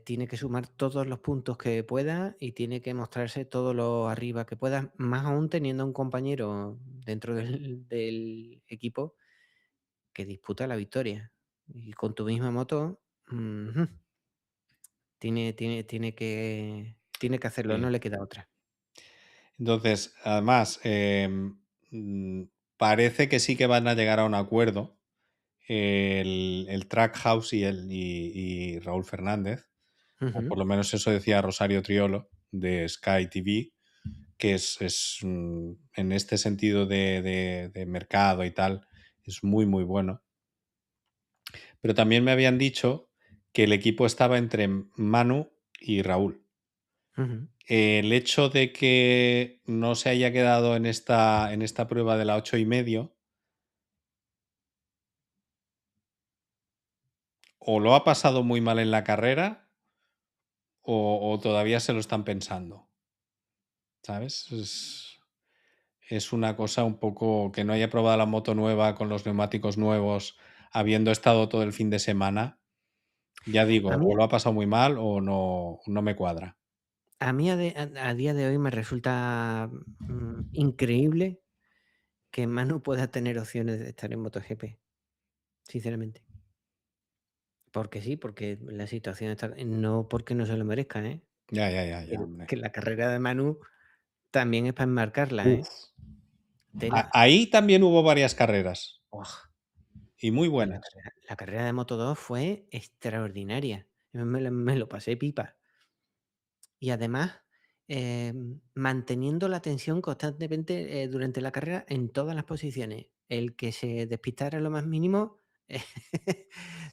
tiene que sumar todos los puntos que pueda y tiene que mostrarse todo lo arriba que pueda, más aún teniendo un compañero dentro del equipo que disputa la victoria. Y con tu misma moto, ujú, tiene que hacerlo, no Sí. le queda otra. Entonces, además, parece que sí que van a llegar a un acuerdo el Trackhouse y Raúl Fernández, o Ujú, por lo menos eso decía Rosario Triolo de Sky TV, que en este sentido de mercado y tal, es muy, muy bueno. pero también me habían dicho que el equipo estaba entre Manu y Raúl. Ujú. El hecho de que no se haya quedado en esta prueba de la 8,5, o lo ha pasado muy mal en la carrera o todavía se lo están pensando, ¿sabes? Es una cosa un poco que no haya probado la moto nueva con los neumáticos nuevos, habiendo estado todo el fin de semana. Ya digo, A mí, o lo ha pasado muy mal o no me cuadra. a mí a día de hoy me resulta increíble que Manu pueda tener opciones de estar en MotoGP, sinceramente. Porque sí, porque la situación está. No porque no se lo merezca, ¿eh? Ya, hombre. Que la carrera de Manu también es para enmarcarla, ¿eh? Uf. Tela. Ahí también hubo varias carreras Buah, y muy pues buenas. la carrera de Moto 2 fue extraordinaria. Yo me lo pasé pipa. Y además, manteniendo la tensión constantemente durante la carrera en todas las posiciones. El que se despistara lo más mínimo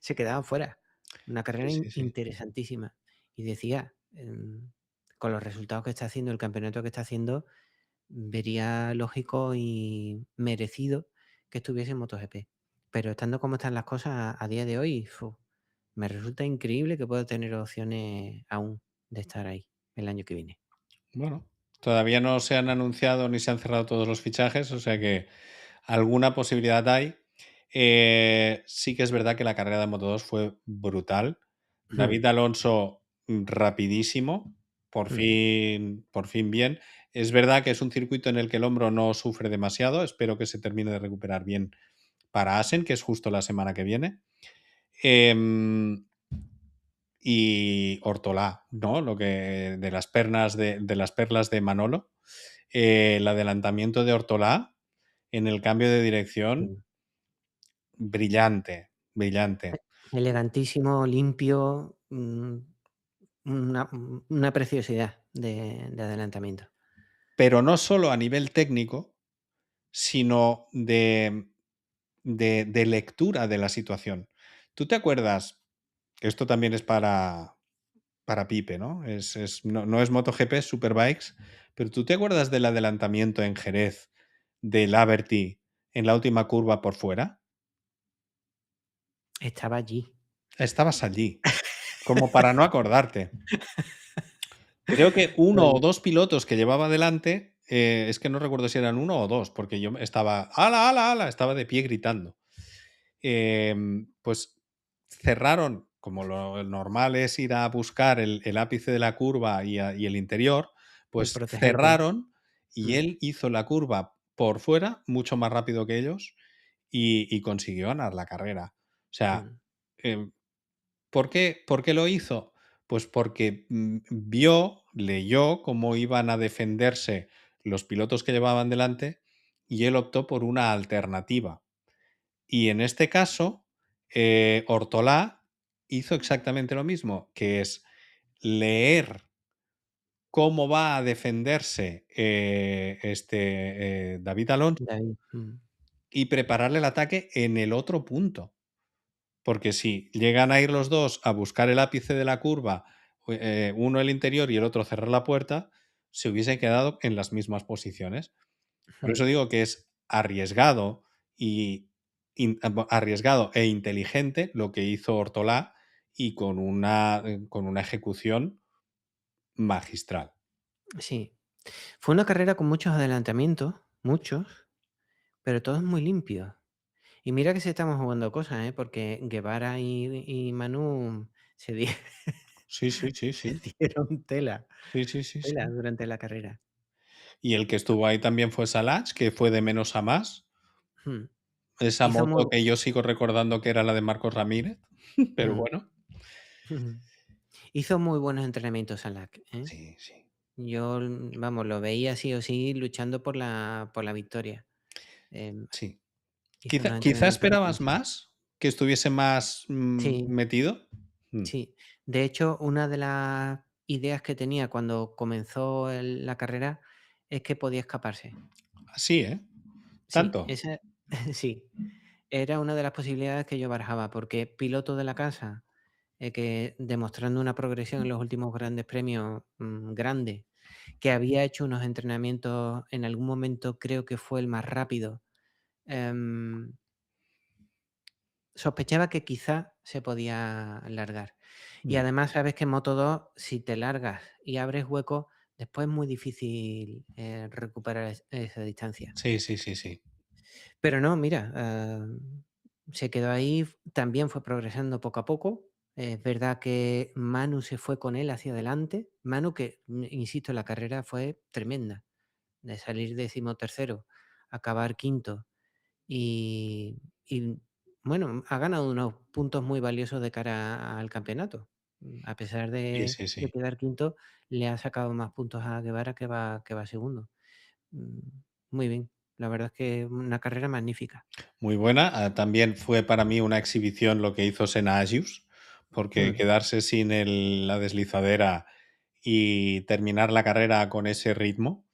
se quedaba fuera. Una carrera Sí. interesantísima. Y decía, con los resultados que está haciendo, el campeonato que está haciendo, vería lógico y merecido que estuviese en MotoGP. Pero estando como están las cosas a día de hoy, me resulta increíble que pueda tener opciones aún de estar ahí el año que viene. Bueno, todavía no se han anunciado ni se han cerrado todos los fichajes, o sea que alguna posibilidad hay. Sí que es verdad que la carrera de Moto2 fue brutal. Hmm, David Alonso rapidísimo, hmm. por fin bien. Es verdad que es un circuito en el que el hombro no sufre demasiado. Espero que se termine de recuperar bien para Asen, que es justo la semana que viene. Em, y Ortolá, ¿no? Lo que de las pernas de las perlas de Manolo. El adelantamiento de Ortolá en el cambio de dirección, Sí. brillante, brillante. Elegantísimo, limpio, una preciosidad de adelantamiento. Pero no solo a nivel técnico, sino de lectura de la situación. ¿Tú te acuerdas? Que esto también es para Pipe, ¿no? No es MotoGP, es Superbikes, pero ¿tú te acuerdas del adelantamiento en Jerez de Laverty en la última curva por fuera? Estaba allí. Estabas allí, como para no acordarte. Creo que uno o Bueno, dos pilotos que llevaba delante, es que no recuerdo si eran uno o dos, porque yo estaba, ¡ala, ala, ala! Estaba de pie gritando. Pues cerraron, como lo normal es ir a buscar el ápice de la curva y el interior, y pues protegerte. cerraron y Mm, él hizo la curva por fuera mucho más rápido que ellos y consiguió ganar la carrera. O sea, mm. em, por qué lo hizo? Pues porque leyó cómo iban a defenderse los pilotos que llevaban delante y él optó por una alternativa. Y en este caso, Ortolá hizo exactamente lo mismo, que es leer cómo va a defenderse David Alonso David, y prepararle el ataque en el otro punto. Porque si llegan a ir los dos a buscar el ápice de la curva, uno el interior y el otro cerrar la puerta, se hubiesen quedado en las mismas posiciones. Por mm. eso digo que es arriesgado arriesgado e inteligente lo que hizo Ortolá y con una ejecución magistral. Sí. Fue una carrera con muchos adelantamientos, muchos, pero todos muy limpios. Y mira que se estamos jugando cosas, ¿eh? Porque Guevara y Manu se, di- se Sí. dieron tela, tela Sí. durante la carrera. Y el que estuvo ahí también fue Salach, que fue de menos a más. Mm. Esa Hizo moto muy, que yo sigo recordando que era la de Marcos Ramírez, pero mm, bueno. hizo muy buenos entrenamientos Salak, ¿eh? Sí. Yo, vamos, lo veía sí o sí luchando por la victoria. Em, Sí. Hizo unos Quizá entrenamientos esperabas buenísimos. más, que estuviese más Sí, metido. Mm. sí. De hecho, una de las ideas que tenía cuando comenzó la carrera es que podía escaparse. Así, ¿eh? Sí, Tanto. esa, sí. era una de las posibilidades que yo barajaba, porque piloto de la casa, que demostrando una progresión en los últimos grandes premios grande, que había hecho unos entrenamientos en algún momento, creo que fue el más rápido. Sospechaba que quizá se podía largar. Y además sabes que en Moto 2, si te largas y abres hueco, después es muy difícil recuperar esa distancia. Sí, sí, sí, sí. Pero no, mira, se quedó ahí, también fue progresando poco a poco. Es verdad que Manu se fue con él hacia adelante. Manu, que, insisto, la carrera fue tremenda, de salir 13º, acabar quinto. Y bueno, ha ganado unos puntos muy valiosos de cara al campeonato. A pesar Sí, de sí, sí. quedar quinto, le ha sacado más puntos a Guevara, que va segundo. Mm, Muy bien. La verdad es que una carrera magnífica. Muy buena. También fue para mí una exhibición lo que hizo Senna Agius, porque Mm. quedarse sin la deslizadera y terminar la carrera con ese ritmo,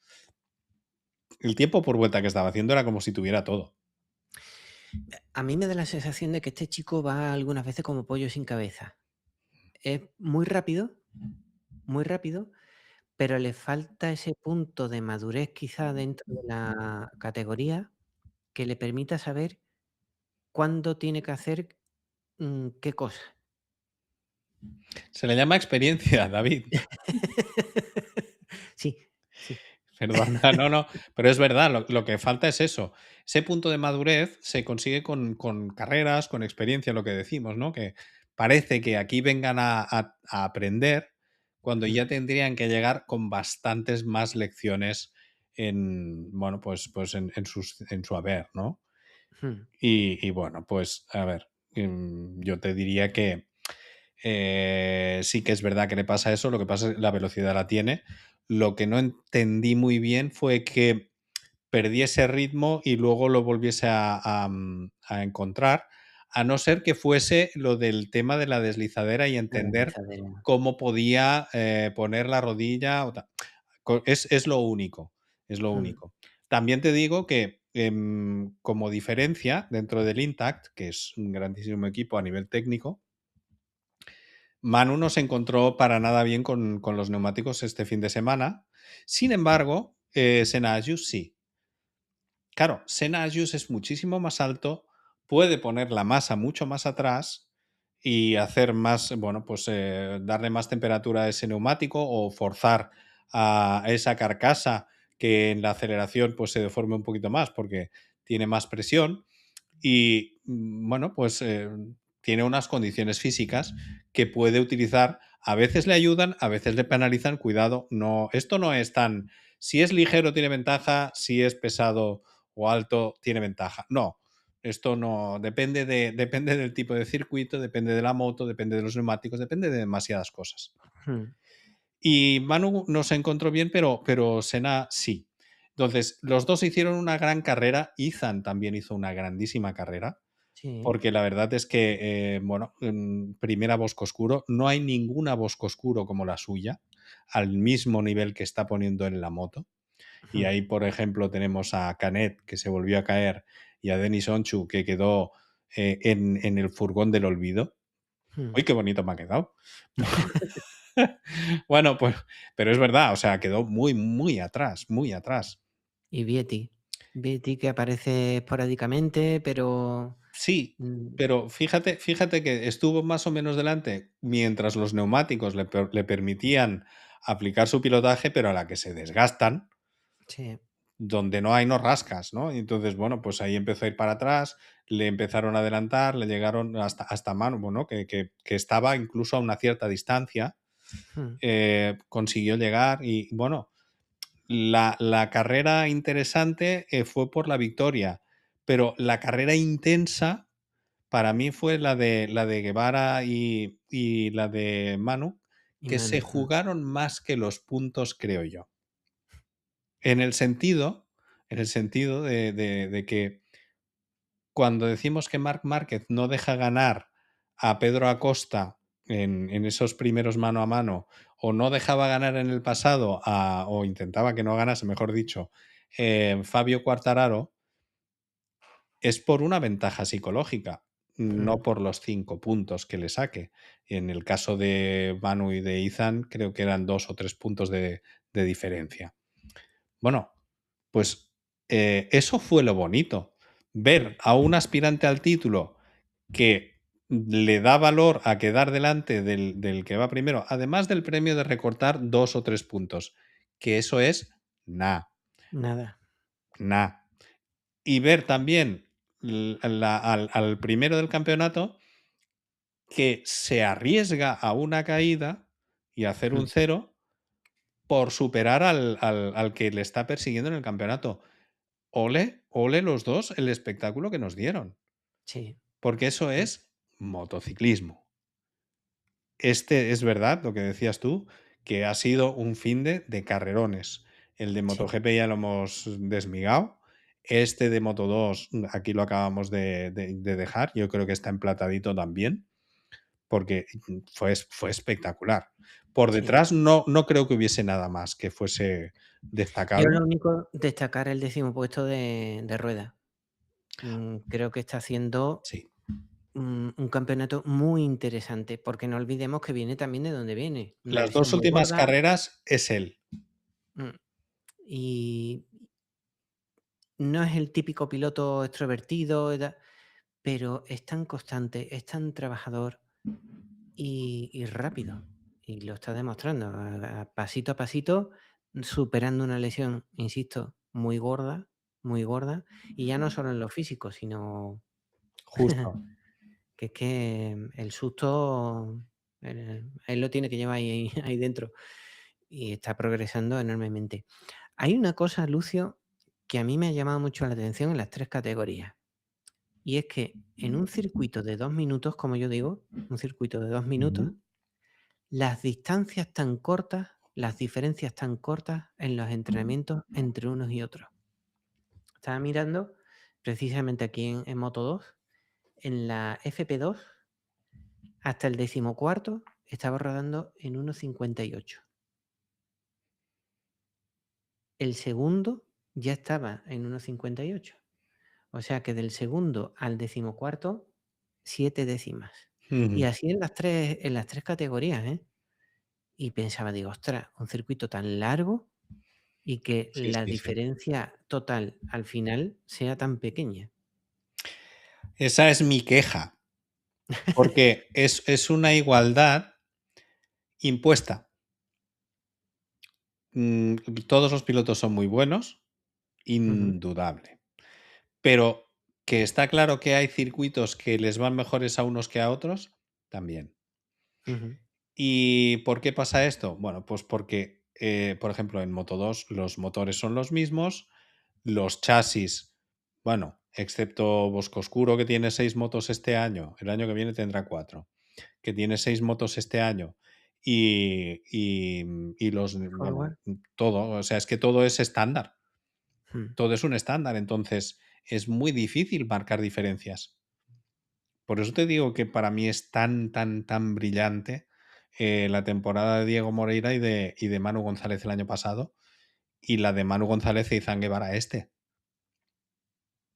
el tiempo por vuelta que estaba haciendo era como si tuviera todo. A mí me da la sensación de que este chico va algunas veces como pollo sin cabeza. Es muy rápido, pero le falta ese punto de madurez quizá dentro de la categoría que le permita saber cuándo tiene que hacer qué cosa. Se le llama experiencia, David. Sí, sí. Perdona, no, no, pero es verdad, lo que falta es eso. Ese punto de madurez se consigue con carreras, con experiencia, lo que decimos, ¿no? Que parece que aquí vengan a aprender cuando Mm, ya tendrían que llegar con bastantes más lecciones en, bueno, pues en su haber, ¿no? mm, Y bueno, pues a ver, yo te diría que sí que es verdad que le pasa eso, lo que pasa es que la velocidad la tiene. Lo que no entendí muy bien fue que perdiese ritmo y luego lo volviese a encontrar, a no ser que fuese lo del tema de la deslizadera y la entender deslizadera. cómo podía poner la rodilla. Es lo único, es lo Mm, único. También te digo que como diferencia dentro del Intact, que es un grandísimo equipo a nivel técnico, Manu no se encontró para nada bien con los neumáticos este fin de semana. Sin embargo, Senna Agius sí. Claro, Senna Agius es muchísimo más alto, puede poner la masa mucho más atrás y hacer más, bueno, pues darle más temperatura a ese neumático o forzar a esa carcasa que en la aceleración pues se deforme un poquito más porque tiene más presión y bueno, pues tiene unas condiciones físicas que puede utilizar. A veces le ayudan, a veces le penalizan. Cuidado, no, esto no es tan. Si es ligero tiene ventaja, si es pesado o alto tiene ventaja. No, esto no. Depende del tipo de circuito, depende de la moto, depende de los neumáticos, depende de demasiadas cosas. mm, Y Manu no se encontró bien, pero Senna sí. Entonces, los dos hicieron una gran carrera. Ethan también hizo una grandísima carrera Sí. porque la verdad es que, bueno, primera Bosco Oscuro, no hay ninguna Bosco Oscuro como la suya, al mismo nivel que está poniendo en la moto. Y Mm, ahí, por ejemplo, tenemos a Canet, que se volvió a caer, y a Denis Onchu, que quedó en el furgón del olvido. mm. Uy, qué bonito me ha quedado. Bueno, pues, pero es verdad, o sea, quedó muy, muy atrás, muy atrás. Y Vietti. Vietti que aparece esporádicamente, pero Sí, mm, pero fíjate que estuvo más o menos delante mientras los neumáticos le permitían aplicar su pilotaje, pero a la que se desgastan, sí. donde no hay no rascas, ¿no? Y entonces, bueno, pues ahí empezó a ir para atrás, le empezaron a adelantar, le llegaron hasta Manu, bueno, que estaba incluso a una cierta distancia, Mm, consiguió llegar y, bueno, la carrera interesante fue por la victoria, pero la carrera intensa para mí fue la de Guevara y la de Manu, y que se Manu. jugaron más que los puntos, creo yo. En el sentido de que cuando decimos que Marc Márquez no deja ganar a Pedro Acosta en esos primeros mano a mano, o no dejaba ganar en el pasado, o intentaba que no ganase, mejor dicho, Fabio Quartararo, es por una ventaja psicológica, no Mm, por los 5 puntos que le saque. En el caso de Manu y de Ethan, creo que eran 2 o 3 puntos de diferencia. Bueno, pues eso fue lo bonito. Ver mm, a un aspirante al título que le da valor a quedar delante del que va primero, además del premio de recortar 2 o 3 puntos, que eso es nada, nada. nada. Y ver también al primero del campeonato que se arriesga a una caída y a hacer un Mm, cero por superar al que le está persiguiendo en el campeonato. Ole, ole los dos el espectáculo que nos dieron, sí. porque eso Mm, es motociclismo. Este es verdad, lo que decías tú, que ha sido un de carrerones. El de sí. MotoGP ya lo hemos desmigado. Este de Moto2, aquí lo acabamos de dejar. Yo creo que está emplatadito también, porque fue espectacular. Por Sí. detrás no creo que hubiese nada más que fuese Yo destacable. lo único, destacar el 10.º puesto de Rueda. Creo que está haciendo Sí. un campeonato muy interesante, porque no olvidemos que viene también de donde viene, una Las dos lesión muy últimas gorda, carreras es él. mm, y no es el típico piloto extrovertido, pero es tan constante, es tan trabajador y rápido. Y lo está demostrando a pasito, superando una lesión, insisto, muy gorda, y ya no solo en lo físico, sino Justo. que es que el susto, él lo tiene que llevar ahí, ahí dentro y está progresando enormemente. Hay una cosa, Lucio, que a mí me ha llamado mucho la atención en las 3 categorías. Y es que en un circuito de 2 minutos, como yo digo, un circuito de 2 minutos, Ujú. las distancias tan cortas, las diferencias tan cortas en los entrenamientos entre unos y otros. Estaba mirando precisamente aquí en Moto2, en la FP2, hasta el 14º estaba rodando en 1,58. El segundo ya estaba en 1,58. O sea que del segundo al 14º, 7 décimas. Y Ujú. así en las tres categorías, ¿eh? Y pensaba, digo, ostras, un circuito tan largo y que Sí, la sí, sí. diferencia total al final sea tan pequeña. Esa es mi queja, porque es una igualdad impuesta. Mm, Todos los pilotos son muy buenos, Ujú, indudable. Pero que está claro que hay circuitos que les van mejores a unos que a otros, también. ujú, ¿Y por qué pasa esto? Bueno, pues porque, por ejemplo, en Moto2 los motores son los mismos, los chasis, bueno, excepto Bosco Oscuro que tiene 6 motos este año, el año que viene tendrá 4, que tiene 6 motos este año y los, bueno, forward, todo, o sea, es que todo es estándar, mm, todo es un estándar, entonces es muy difícil marcar diferencias. Por eso te digo que para mí es tan brillante la temporada de Diego Moreira y de Manu González el año pasado y la de Manu González e Izan Guevara este.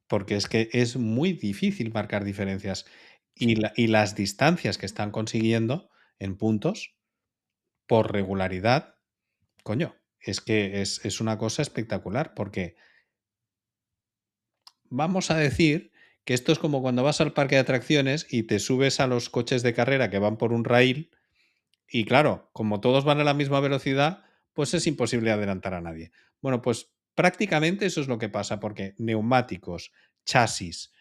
Porque es que es muy difícil marcar diferencias. Y, sí. y las distancias que están consiguiendo en puntos por regularidad, coño, es que es una cosa espectacular. Porque vamos a decir que esto es como cuando vas al parque de atracciones y te subes a los coches de carrera que van por un raíl. Y claro, como todos van a la misma velocidad, pues es imposible adelantar a nadie. Bueno, pues prácticamente eso es lo que pasa, porque neumáticos, chasis,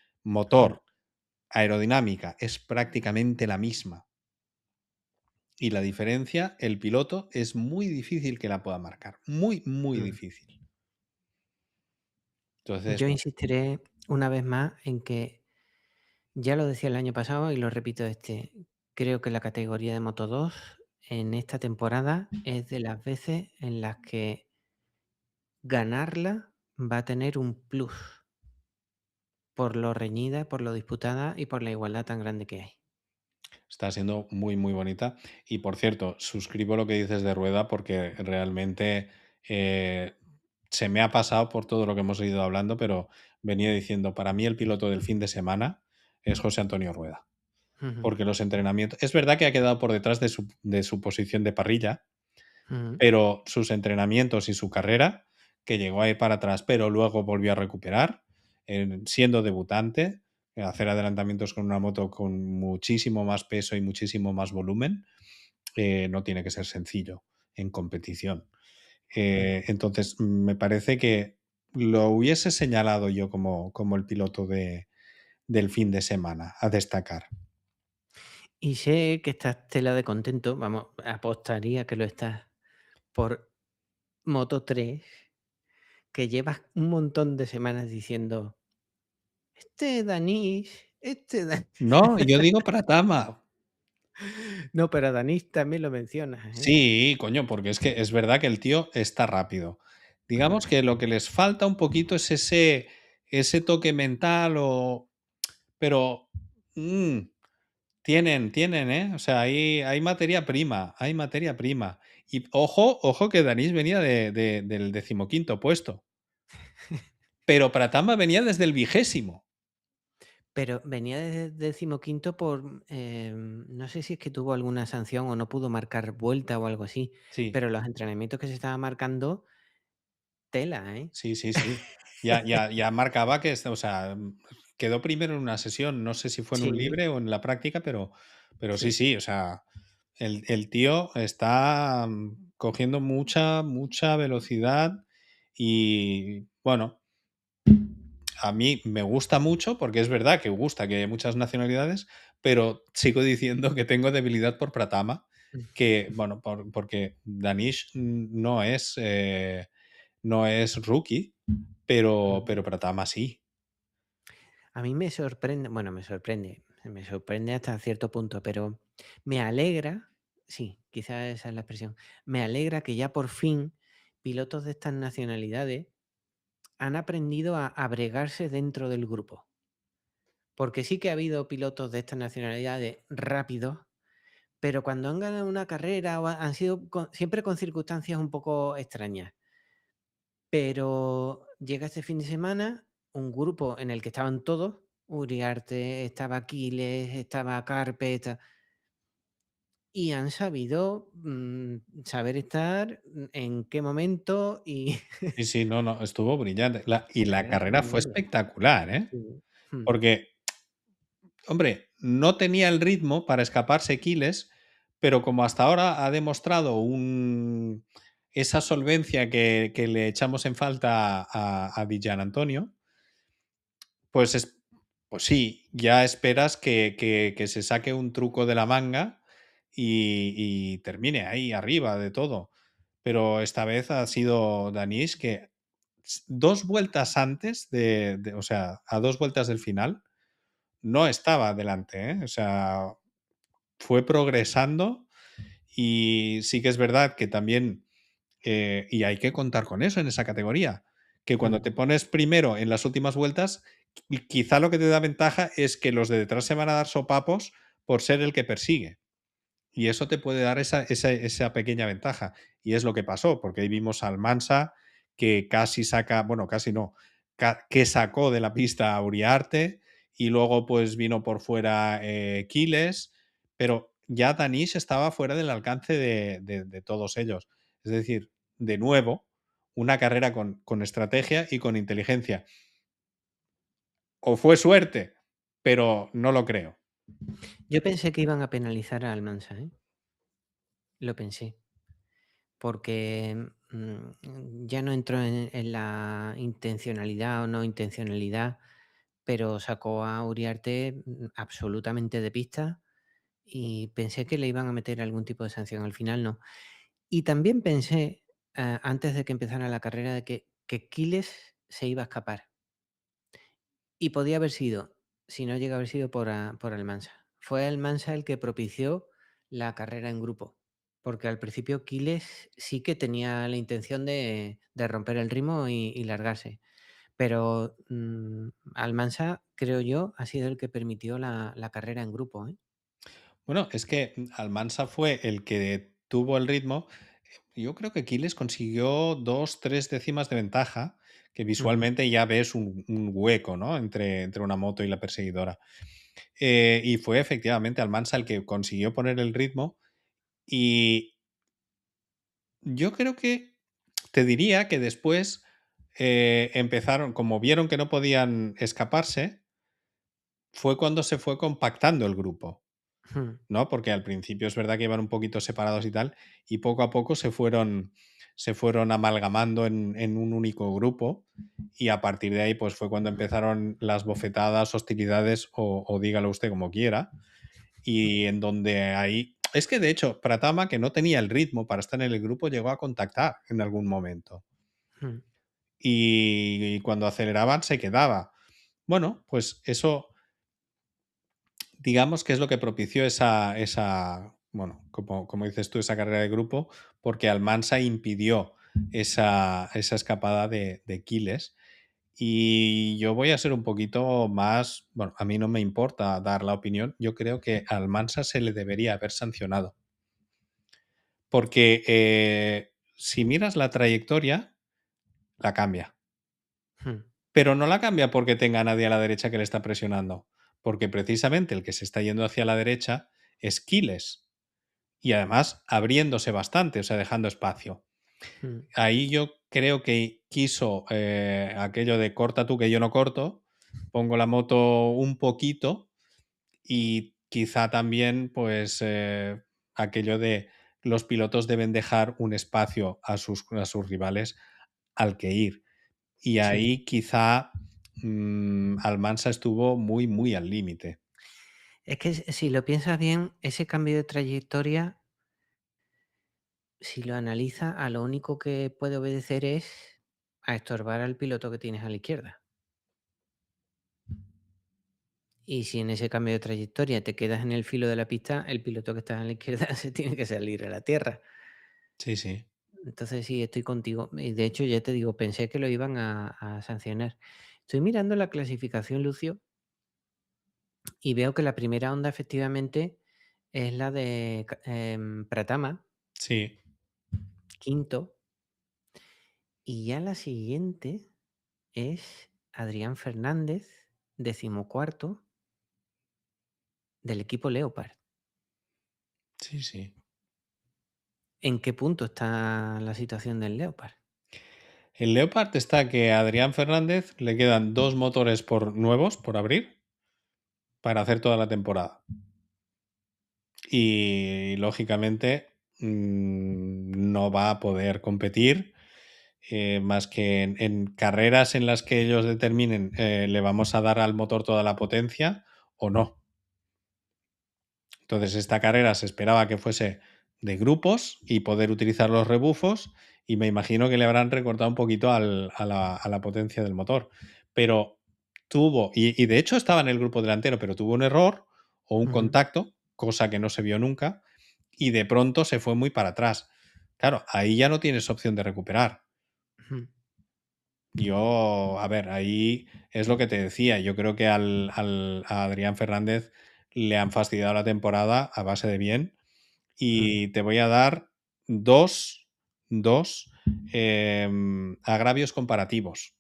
Mm, motor, aerodinámica es prácticamente la misma. Y la diferencia, el piloto, es muy difícil que la pueda marcar. Muy mm. difícil. Entonces, Yo insistiré una vez más en que, ya lo decía el año pasado y lo repito creo que la categoría de Moto2 en esta temporada es de las veces en las que ganarla va a tener un plus por lo reñida, por lo disputada y por la igualdad tan grande que hay. está siendo muy bonita. Y por cierto, suscribo lo que dices de Rueda porque realmente se me ha pasado por todo lo que hemos ido hablando, pero venía diciendo, para mí el piloto del fin de semana es José Antonio Rueda, Ujú, porque los entrenamientos, es verdad que ha quedado por detrás de su posición de parrilla, ujú, pero sus entrenamientos y su carrera, que llegó a ir para atrás, pero luego volvió a recuperar, siendo debutante, hacer adelantamientos con una moto con muchísimo más peso y muchísimo más volumen, no tiene que ser sencillo en competición. ujú. Entonces, me parece que lo hubiese señalado yo como el piloto del fin de semana a destacar. Y sé que estás tela de contento, vamos, apostaría que lo estás, por Moto 3, que llevas un montón de semanas diciendo: "Este Danish, este Da". No, yo digo Pratama. No, pero a Danish también lo mencionas, ¿eh? Sí, coño, porque es que es verdad que el tío está rápido. Digamos que lo que les falta un poquito es ese toque mental pero, mm, tienen, ¿eh? O sea, hay materia prima, hay materia prima. Y ojo que Danis venía del 15.º puesto, pero Pratama venía desde el 20º. Pero venía de 15.º por, no sé si es que tuvo alguna sanción o no pudo marcar vuelta o algo así, Sí, pero los entrenamientos que se estaba marcando, tela, ¿eh? sí, sí, sí. Ya marcaba que, o sea, quedó primero en una sesión, no sé si fue en un Sí, libre o en la práctica, pero sí, sí. sí, o sea, el tío está cogiendo mucha velocidad y, bueno, a mí me gusta mucho, porque es verdad que gusta que hay muchas nacionalidades, pero sigo diciendo que tengo debilidad por Pratama, que, bueno, porque Danish no es rookie, pero Pratama sí. A mí me sorprende, bueno, me sorprende hasta cierto punto, pero me alegra, sí, quizás esa es la expresión, me alegra que ya por fin pilotos de estas nacionalidades han aprendido a bregarse dentro del grupo. Porque sí que ha habido pilotos de estas nacionalidades rápidos, pero cuando han ganado una carrera o han sido siempre con circunstancias un poco extrañas. Pero llega este fin de semana un grupo en el que estaban todos, Uriarte, estaba Aquiles, estaba Carpet, y han sabido saber estar en qué momento y Sí, sí, no, no, estuvo brillante. Y la la carrera carrera fue extraordinaria. espectacular, ¿eh? Sí. Mm, Porque, hombre, no tenía el ritmo para escaparse Quiles, pero como hasta ahora ha demostrado esa solvencia que le echamos en falta a Di Antonio, pues, pues sí, ya esperas que se saque un truco de la manga y termine ahí arriba de todo. Pero esta vez ha sido Danish que 2 vueltas antes o sea, a 2 vueltas del final, no estaba adelante, ¿eh? O sea, fue progresando y sí que es verdad que también, y hay que contar con eso en esa categoría, que cuando mm. te pones primero en las últimas vueltas, quizá lo que te da ventaja es que los de detrás se van a dar sopapos por ser el que persigue. Y eso te puede dar esa pequeña ventaja. Y es lo que pasó, porque ahí vimos al Mansa que casi saca, bueno, casi no, que sacó de la pista a Uriarte y luego pues vino por fuera Quiles, pero ya Danish estaba fuera del alcance de todos ellos. Es decir, de nuevo, una carrera con estrategia y con inteligencia. O fue suerte, pero no lo creo. Yo pensé que iban a penalizar a Almansa, ¿eh? Lo pensé, porque ya no entró en la intencionalidad o no intencionalidad, pero sacó a Uriarte absolutamente de pista y pensé que le iban a meter algún tipo de sanción. Al final no. Y también pensé, antes de que empezara la carrera, de que Quiles se iba a escapar. Y podía haber sido, si no llega a haber sido por Almansa. Fue Almansa el que propició la carrera en grupo. Porque al principio Quiles sí que tenía la intención de romper el ritmo y largarse. Pero Almansa, creo yo, ha sido el que permitió la carrera en grupo, ¿eh? Bueno, es que Almansa fue el que tuvo el ritmo. Yo creo que Quiles consiguió 2, 3 décimas de ventaja, que visualmente ya ves un hueco, ¿no? Entre una moto y la perseguidora. Y fue efectivamente Almansa el que consiguió poner el ritmo y yo creo que te diría que después empezaron, como vieron que no podían escaparse, fue cuando se fue compactando el grupo, Ujú. ¿no? Porque al principio es verdad que iban un poquito separados y tal, y poco a poco se fueron amalgamando en un único grupo, y a partir de ahí pues fue cuando empezaron las bofetadas, hostilidades o dígalo usted como quiera, y en donde ahí... Es que de hecho, Pratama, que no tenía el ritmo para estar en el grupo, llegó a contactar en algún momento. Ujú. Y cuando aceleraban se quedaba. Bueno, pues eso, digamos que es lo que propició bueno, como dices tú, esa carrera de grupo, porque Almansa impidió esa escapada de Quiles. Y yo voy a ser un poquito más, bueno, a mí no me importa dar la opinión, yo creo que a Almansa se le debería haber sancionado. Porque si miras la trayectoria, la cambia. Ujú. Pero no la cambia porque tenga a nadie a la derecha que le está presionando. Porque precisamente el que se está yendo hacia la derecha es Quiles. Y además abriéndose bastante, o sea, dejando espacio. Ujú. Ahí yo creo que quiso aquello de corta tú que yo no corto, pongo la moto un poquito y quizá también pues aquello de los pilotos deben dejar un espacio a sus rivales al que ir. Y Sí. ahí quizá Almansa estuvo muy, muy al límite. Es que si lo piensas bien, ese cambio de trayectoria, si lo analizas, a lo único que puede obedecer es a estorbar al piloto que tienes a la izquierda. Y si en ese cambio de trayectoria te quedas en el filo de la pista, el piloto que está a la izquierda se tiene que salir a la tierra. Sí, sí. Entonces sí, estoy contigo. Y de hecho, ya te digo, pensé que lo iban a sancionar. Estoy mirando la clasificación, Lucio, y veo que la primera onda efectivamente es la de Pratama, Sí, quinto, y ya la siguiente es Adrián Fernández, decimocuarto, del equipo Leopard. sí, sí. ¿En qué punto está la situación del Leopard? El Leopard está que a Adrián Fernández le quedan 2 motores nuevos por abrir para hacer toda la temporada. Y lógicamente no va a poder competir más que en carreras en las que ellos determinen le vamos a dar al motor toda la potencia o no. Entonces esta carrera se esperaba que fuese de grupos y poder utilizar los rebufos y me imagino que le habrán recortado un poquito a la potencia del motor. Pero tuvo, y de hecho estaba en el grupo delantero, pero tuvo un error o un Ujú, contacto, cosa que no se vio nunca, y de pronto se fue muy para atrás. Claro, ahí ya no tienes opción de recuperar. ujú, Yo, a ver, ahí es lo que te decía. Yo creo que a Adrián Fernández le han fastidiado la temporada a base de bien. ujú, Y te voy a dar dos agravios comparativos.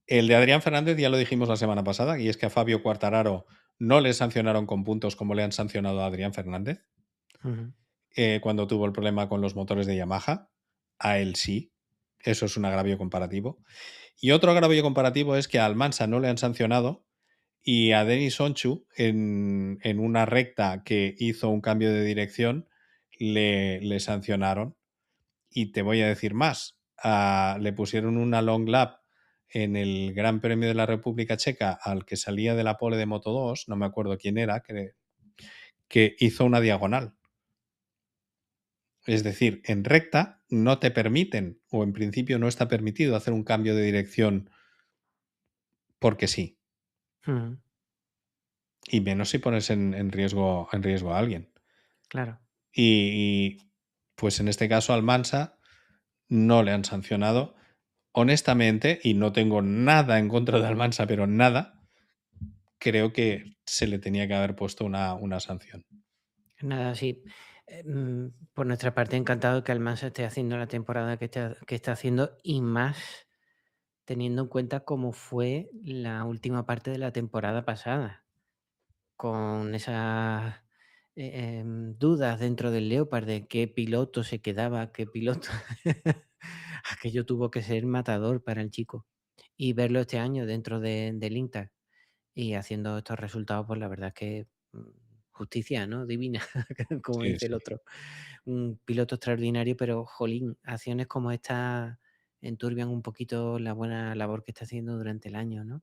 El de Adrián Fernández ya lo dijimos la semana pasada, y es que a Fabio Quartararo no le sancionaron con puntos como le han sancionado a Adrián Fernández ujú, cuando tuvo el problema con los motores de Yamaha. A él sí. Eso es un agravio comparativo. Y otro agravio comparativo es que a Almansa no le han sancionado y a Denis Onchu en una recta que hizo un cambio de dirección le sancionaron. Y te voy a decir más. Le pusieron una long lap en el Gran Premio de la República Checa al que salía de la pole de Moto 2, no me acuerdo quién era, que hizo una diagonal. Es decir, en recta no te permiten, o en principio no está permitido hacer un cambio de dirección porque sí. ujú. Y menos si pones en riesgo a alguien. Claro. Pues en este caso al Mansa no le han sancionado. Honestamente, y no tengo nada en contra de Almansa, pero nada, creo que se le tenía que haber puesto una sanción. Nada, sí. Por nuestra parte, encantado de que Almansa esté haciendo la temporada que está haciendo y más teniendo en cuenta cómo fue la última parte de la temporada pasada, con esas dudas dentro del Leopard de qué piloto se quedaba, qué piloto. Aquello tuvo que ser matador para el chico. Y verlo este año dentro del Inter y haciendo estos resultados, pues la verdad es que justicia, ¿no? Divina, como Sí, dice sí. el otro. Un piloto extraordinario, pero jolín, acciones como esta enturbian un poquito la buena labor que está haciendo durante el año, ¿no?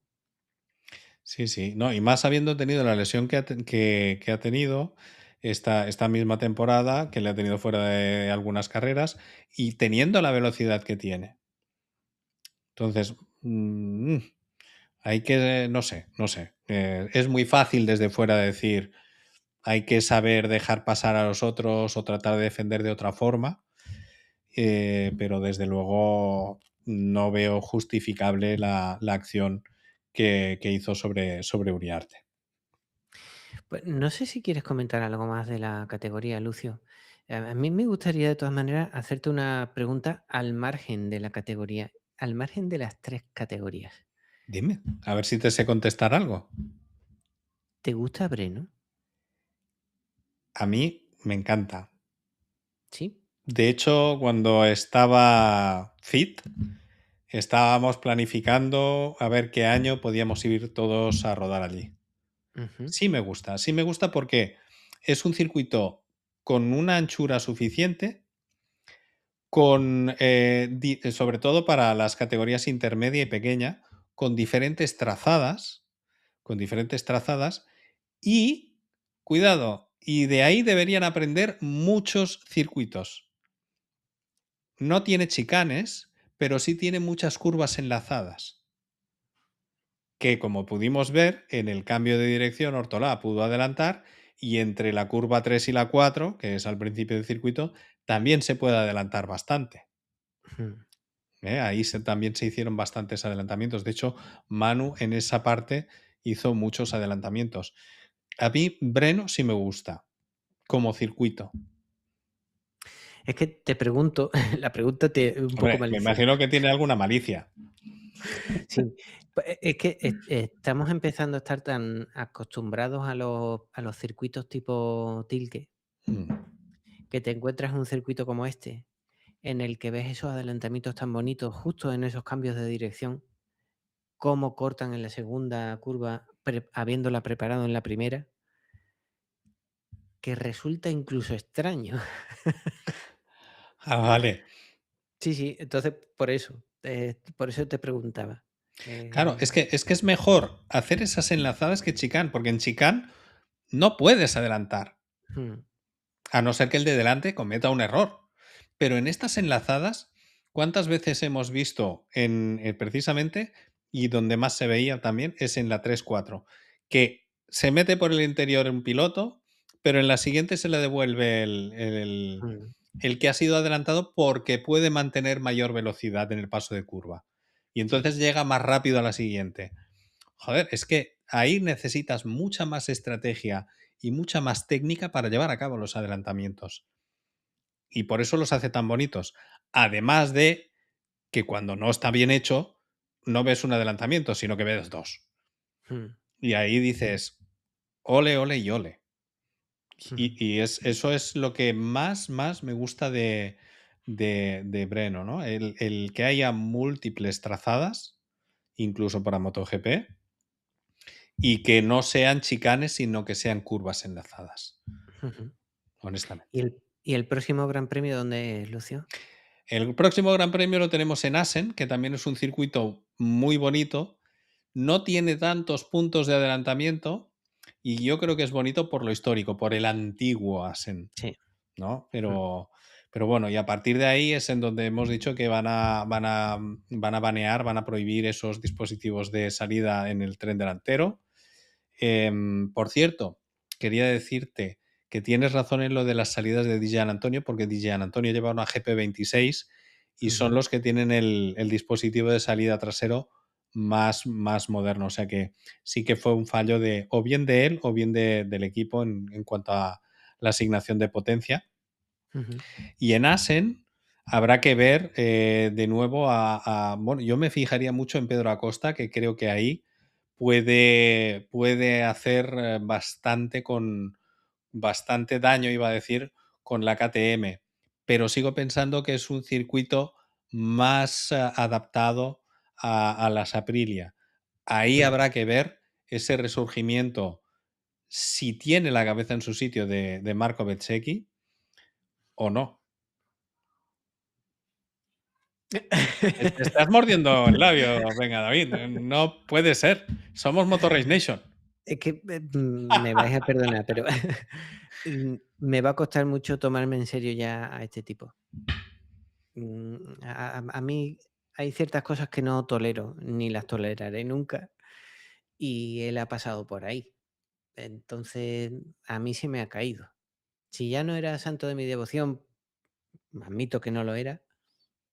Sí, sí. No, y más habiendo tenido la lesión que ha tenido esta misma temporada, que le ha tenido fuera de algunas carreras, y teniendo la velocidad que tiene. Entonces, hay que, no sé, no sé. Es muy fácil desde fuera decir, hay que saber dejar pasar a los otros o tratar de defender de otra forma, pero desde luego no veo justificable la acción que hizo sobre Uriarte. Pues no sé si quieres comentar algo más de la categoría, Lucio. A mí me gustaría de todas maneras hacerte una pregunta al margen de la categoría, al margen de las tres categorías. Dime, a ver si te sé contestar algo. ¿Te gusta Breno? A mí me encanta. Sí. De hecho, cuando estaba fit, estábamos planificando a ver qué año podíamos ir todos a rodar allí. Ujú, Sí me gusta porque es un circuito con una anchura suficiente, sobre todo para las categorías intermedia y pequeña, con diferentes trazadas, con diferentes trazadas y, cuidado, y de ahí deberían aprender muchos circuitos. No tiene chicanes, pero sí tiene muchas curvas enlazadas, que como pudimos ver, en el cambio de dirección Ortolá pudo adelantar y entre la curva 3 y la 4, que es al principio del circuito, también se puede adelantar bastante. ujú. Ahí también se hicieron bastantes adelantamientos. De hecho, Manu en esa parte hizo muchos adelantamientos. A mí Breno sí me gusta como circuito. Es que te pregunto, la pregunta te un poco Hombre, me maliciosa. imagino que tiene alguna malicia. Sí, es que estamos empezando a estar tan acostumbrados a los circuitos tipo Tilke, Mm. que te encuentras en un circuito como este, en el que ves esos adelantamientos tan bonitos justo en esos cambios de dirección, cómo cortan en la segunda curva, habiéndola preparado en la primera, que resulta incluso extraño. Ah, vale. Sí, sí, entonces por eso te preguntaba. Claro, Eh, es que es mejor hacer esas enlazadas que chicane, porque en chicane no puedes adelantar, mm, a no ser que el de delante cometa un error. Pero en estas enlazadas, ¿cuántas veces hemos visto precisamente, y donde más se veía también, es en la 3-4, que se mete por el interior un piloto, pero en la siguiente se le devuelve mm, el que ha sido adelantado porque puede mantener mayor velocidad en el paso de curva. Y sí, entonces llega más rápido a la siguiente. Joder, es que ahí necesitas mucha más estrategia y mucha más técnica para llevar a cabo los adelantamientos. Y por eso los hace tan bonitos. Además de que cuando no está bien hecho, no ves un adelantamiento, sino que ves dos. mm, Y ahí dices, ole, ole y ole. mm, Eso es lo que más me gusta de Breno, ¿no? El que haya múltiples trazadas, incluso para MotoGP, y que no sean chicanes, sino que sean curvas enlazadas, ujú. ¿Y honestamente. el próximo Gran Premio dónde es, Lucio? El próximo Gran Premio lo tenemos en Assen, que también es un circuito muy bonito. No tiene tantos puntos de adelantamiento y yo creo que es bonito por lo histórico, por el antiguo Assen, Sí. ¿no? Mm, Pero bueno, y a partir de ahí es en donde hemos dicho que van a banear, van a prohibir esos dispositivos de salida en el tren delantero. Por cierto, quería decirte que tienes razón en lo de las salidas de DJ Antonio, porque DJ Antonio lleva una GP26 y son ujú, los que tienen el dispositivo de salida trasero más moderno. O sea que sí que fue un fallo o bien de él o bien del equipo en cuanto a la asignación de potencia. ujú. Y en Asen Habrá que ver de nuevo bueno, yo me fijaría mucho en Pedro Acosta, que creo que ahí puede hacer bastante daño, iba a decir, con la KTM. Pero sigo pensando que es un circuito más adaptado a las Aprilia. Ahí habrá que ver ese resurgimiento, si tiene la cabeza en su sitio de Marco Bezzecchi o no. Te estás mordiendo el labio, venga, David. No puede ser. Somos Motor Race Nation. Es que me vais a perdonar, pero me va a costar mucho tomarme en serio ya a este tipo. A mí hay ciertas cosas que no tolero, ni las toleraré nunca, y él ha pasado por ahí. Entonces, a mí se me ha caído. Si ya no era santo de mi devoción, admito que no lo era,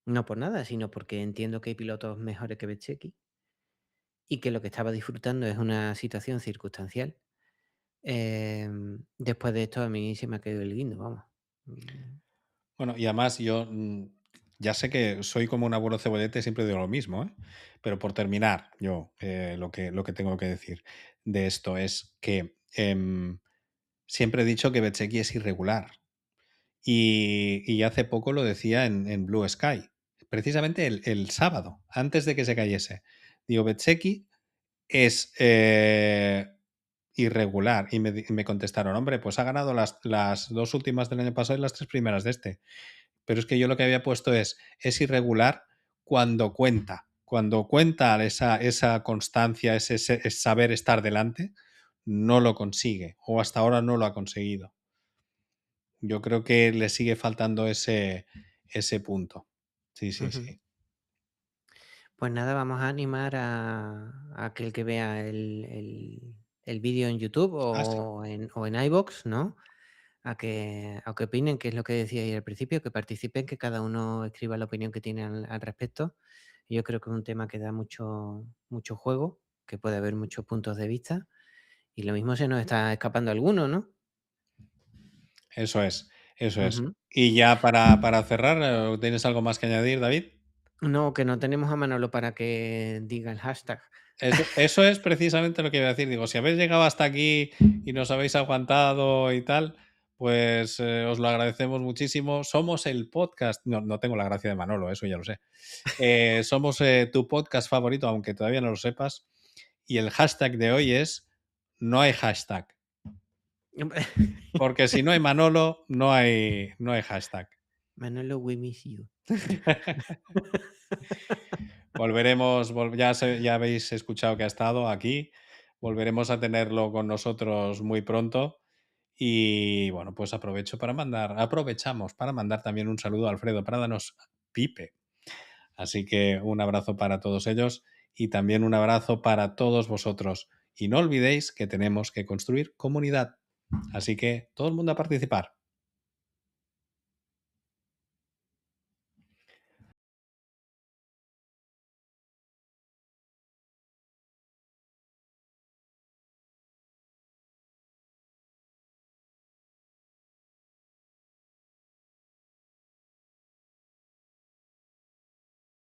no por nada, sino porque entiendo que hay pilotos mejores que Bezzecchi y que lo que estaba disfrutando es una situación circunstancial. Después de esto a mí se me ha caído el guindo, vamos. Bueno, y además yo ya sé que soy como un abuelo cebollete, siempre digo lo mismo, ¿eh? Pero por terminar, yo lo que tengo que decir de esto es que siempre he dicho que Bezzecchi es irregular. Y hace poco lo decía en Blue Sky, precisamente el sábado, antes de que se cayese. Digo, Bezzecchi es irregular. Y me contestaron, hombre, pues ha ganado las 2 últimas del año pasado y las 3 primeras de este. Pero es que yo lo que había puesto es irregular cuando cuenta. Cuando cuenta esa constancia, ese saber estar delante, no lo consigue. O hasta ahora no lo ha conseguido. Yo creo que le sigue faltando ese punto. Sí, sí, Ujú. sí. Pues nada, vamos a animar a aquel que vea el vídeo en YouTube Ah, sí. o en iVoox, ¿no? A que opinen, que es lo que decía ahí al principio, que participen, que cada uno escriba la opinión que tiene al respecto. Yo creo que es un tema que da mucho juego, que puede haber muchos puntos de vista, y lo mismo se nos está escapando alguno, ¿no? Eso es, eso es. Ujú. Y ya para cerrar, ¿tienes algo más que añadir, David? No, que no tenemos a Manolo para que diga el hashtag. Eso es precisamente lo que iba a decir. Digo, si habéis llegado hasta aquí y nos habéis aguantado y tal, pues os lo agradecemos muchísimo. Somos el podcast, no tengo la gracia de Manolo, eso ya lo sé. Somos tu podcast favorito, aunque todavía no lo sepas. Y el hashtag de hoy es no hay hashtag. Porque si no hay Manolo, no hay hashtag. Manolo, we miss you. Volveremos, ya habéis escuchado que ha estado aquí. Volveremos a tenerlo con nosotros muy pronto. Y bueno, pues aprovechamos para mandar también un saludo a Alfredo Prádanos Pipe. Así que un abrazo para todos ellos y también un abrazo para todos vosotros. Y no olvidéis que tenemos que construir comunidad. Así que todo el mundo a participar.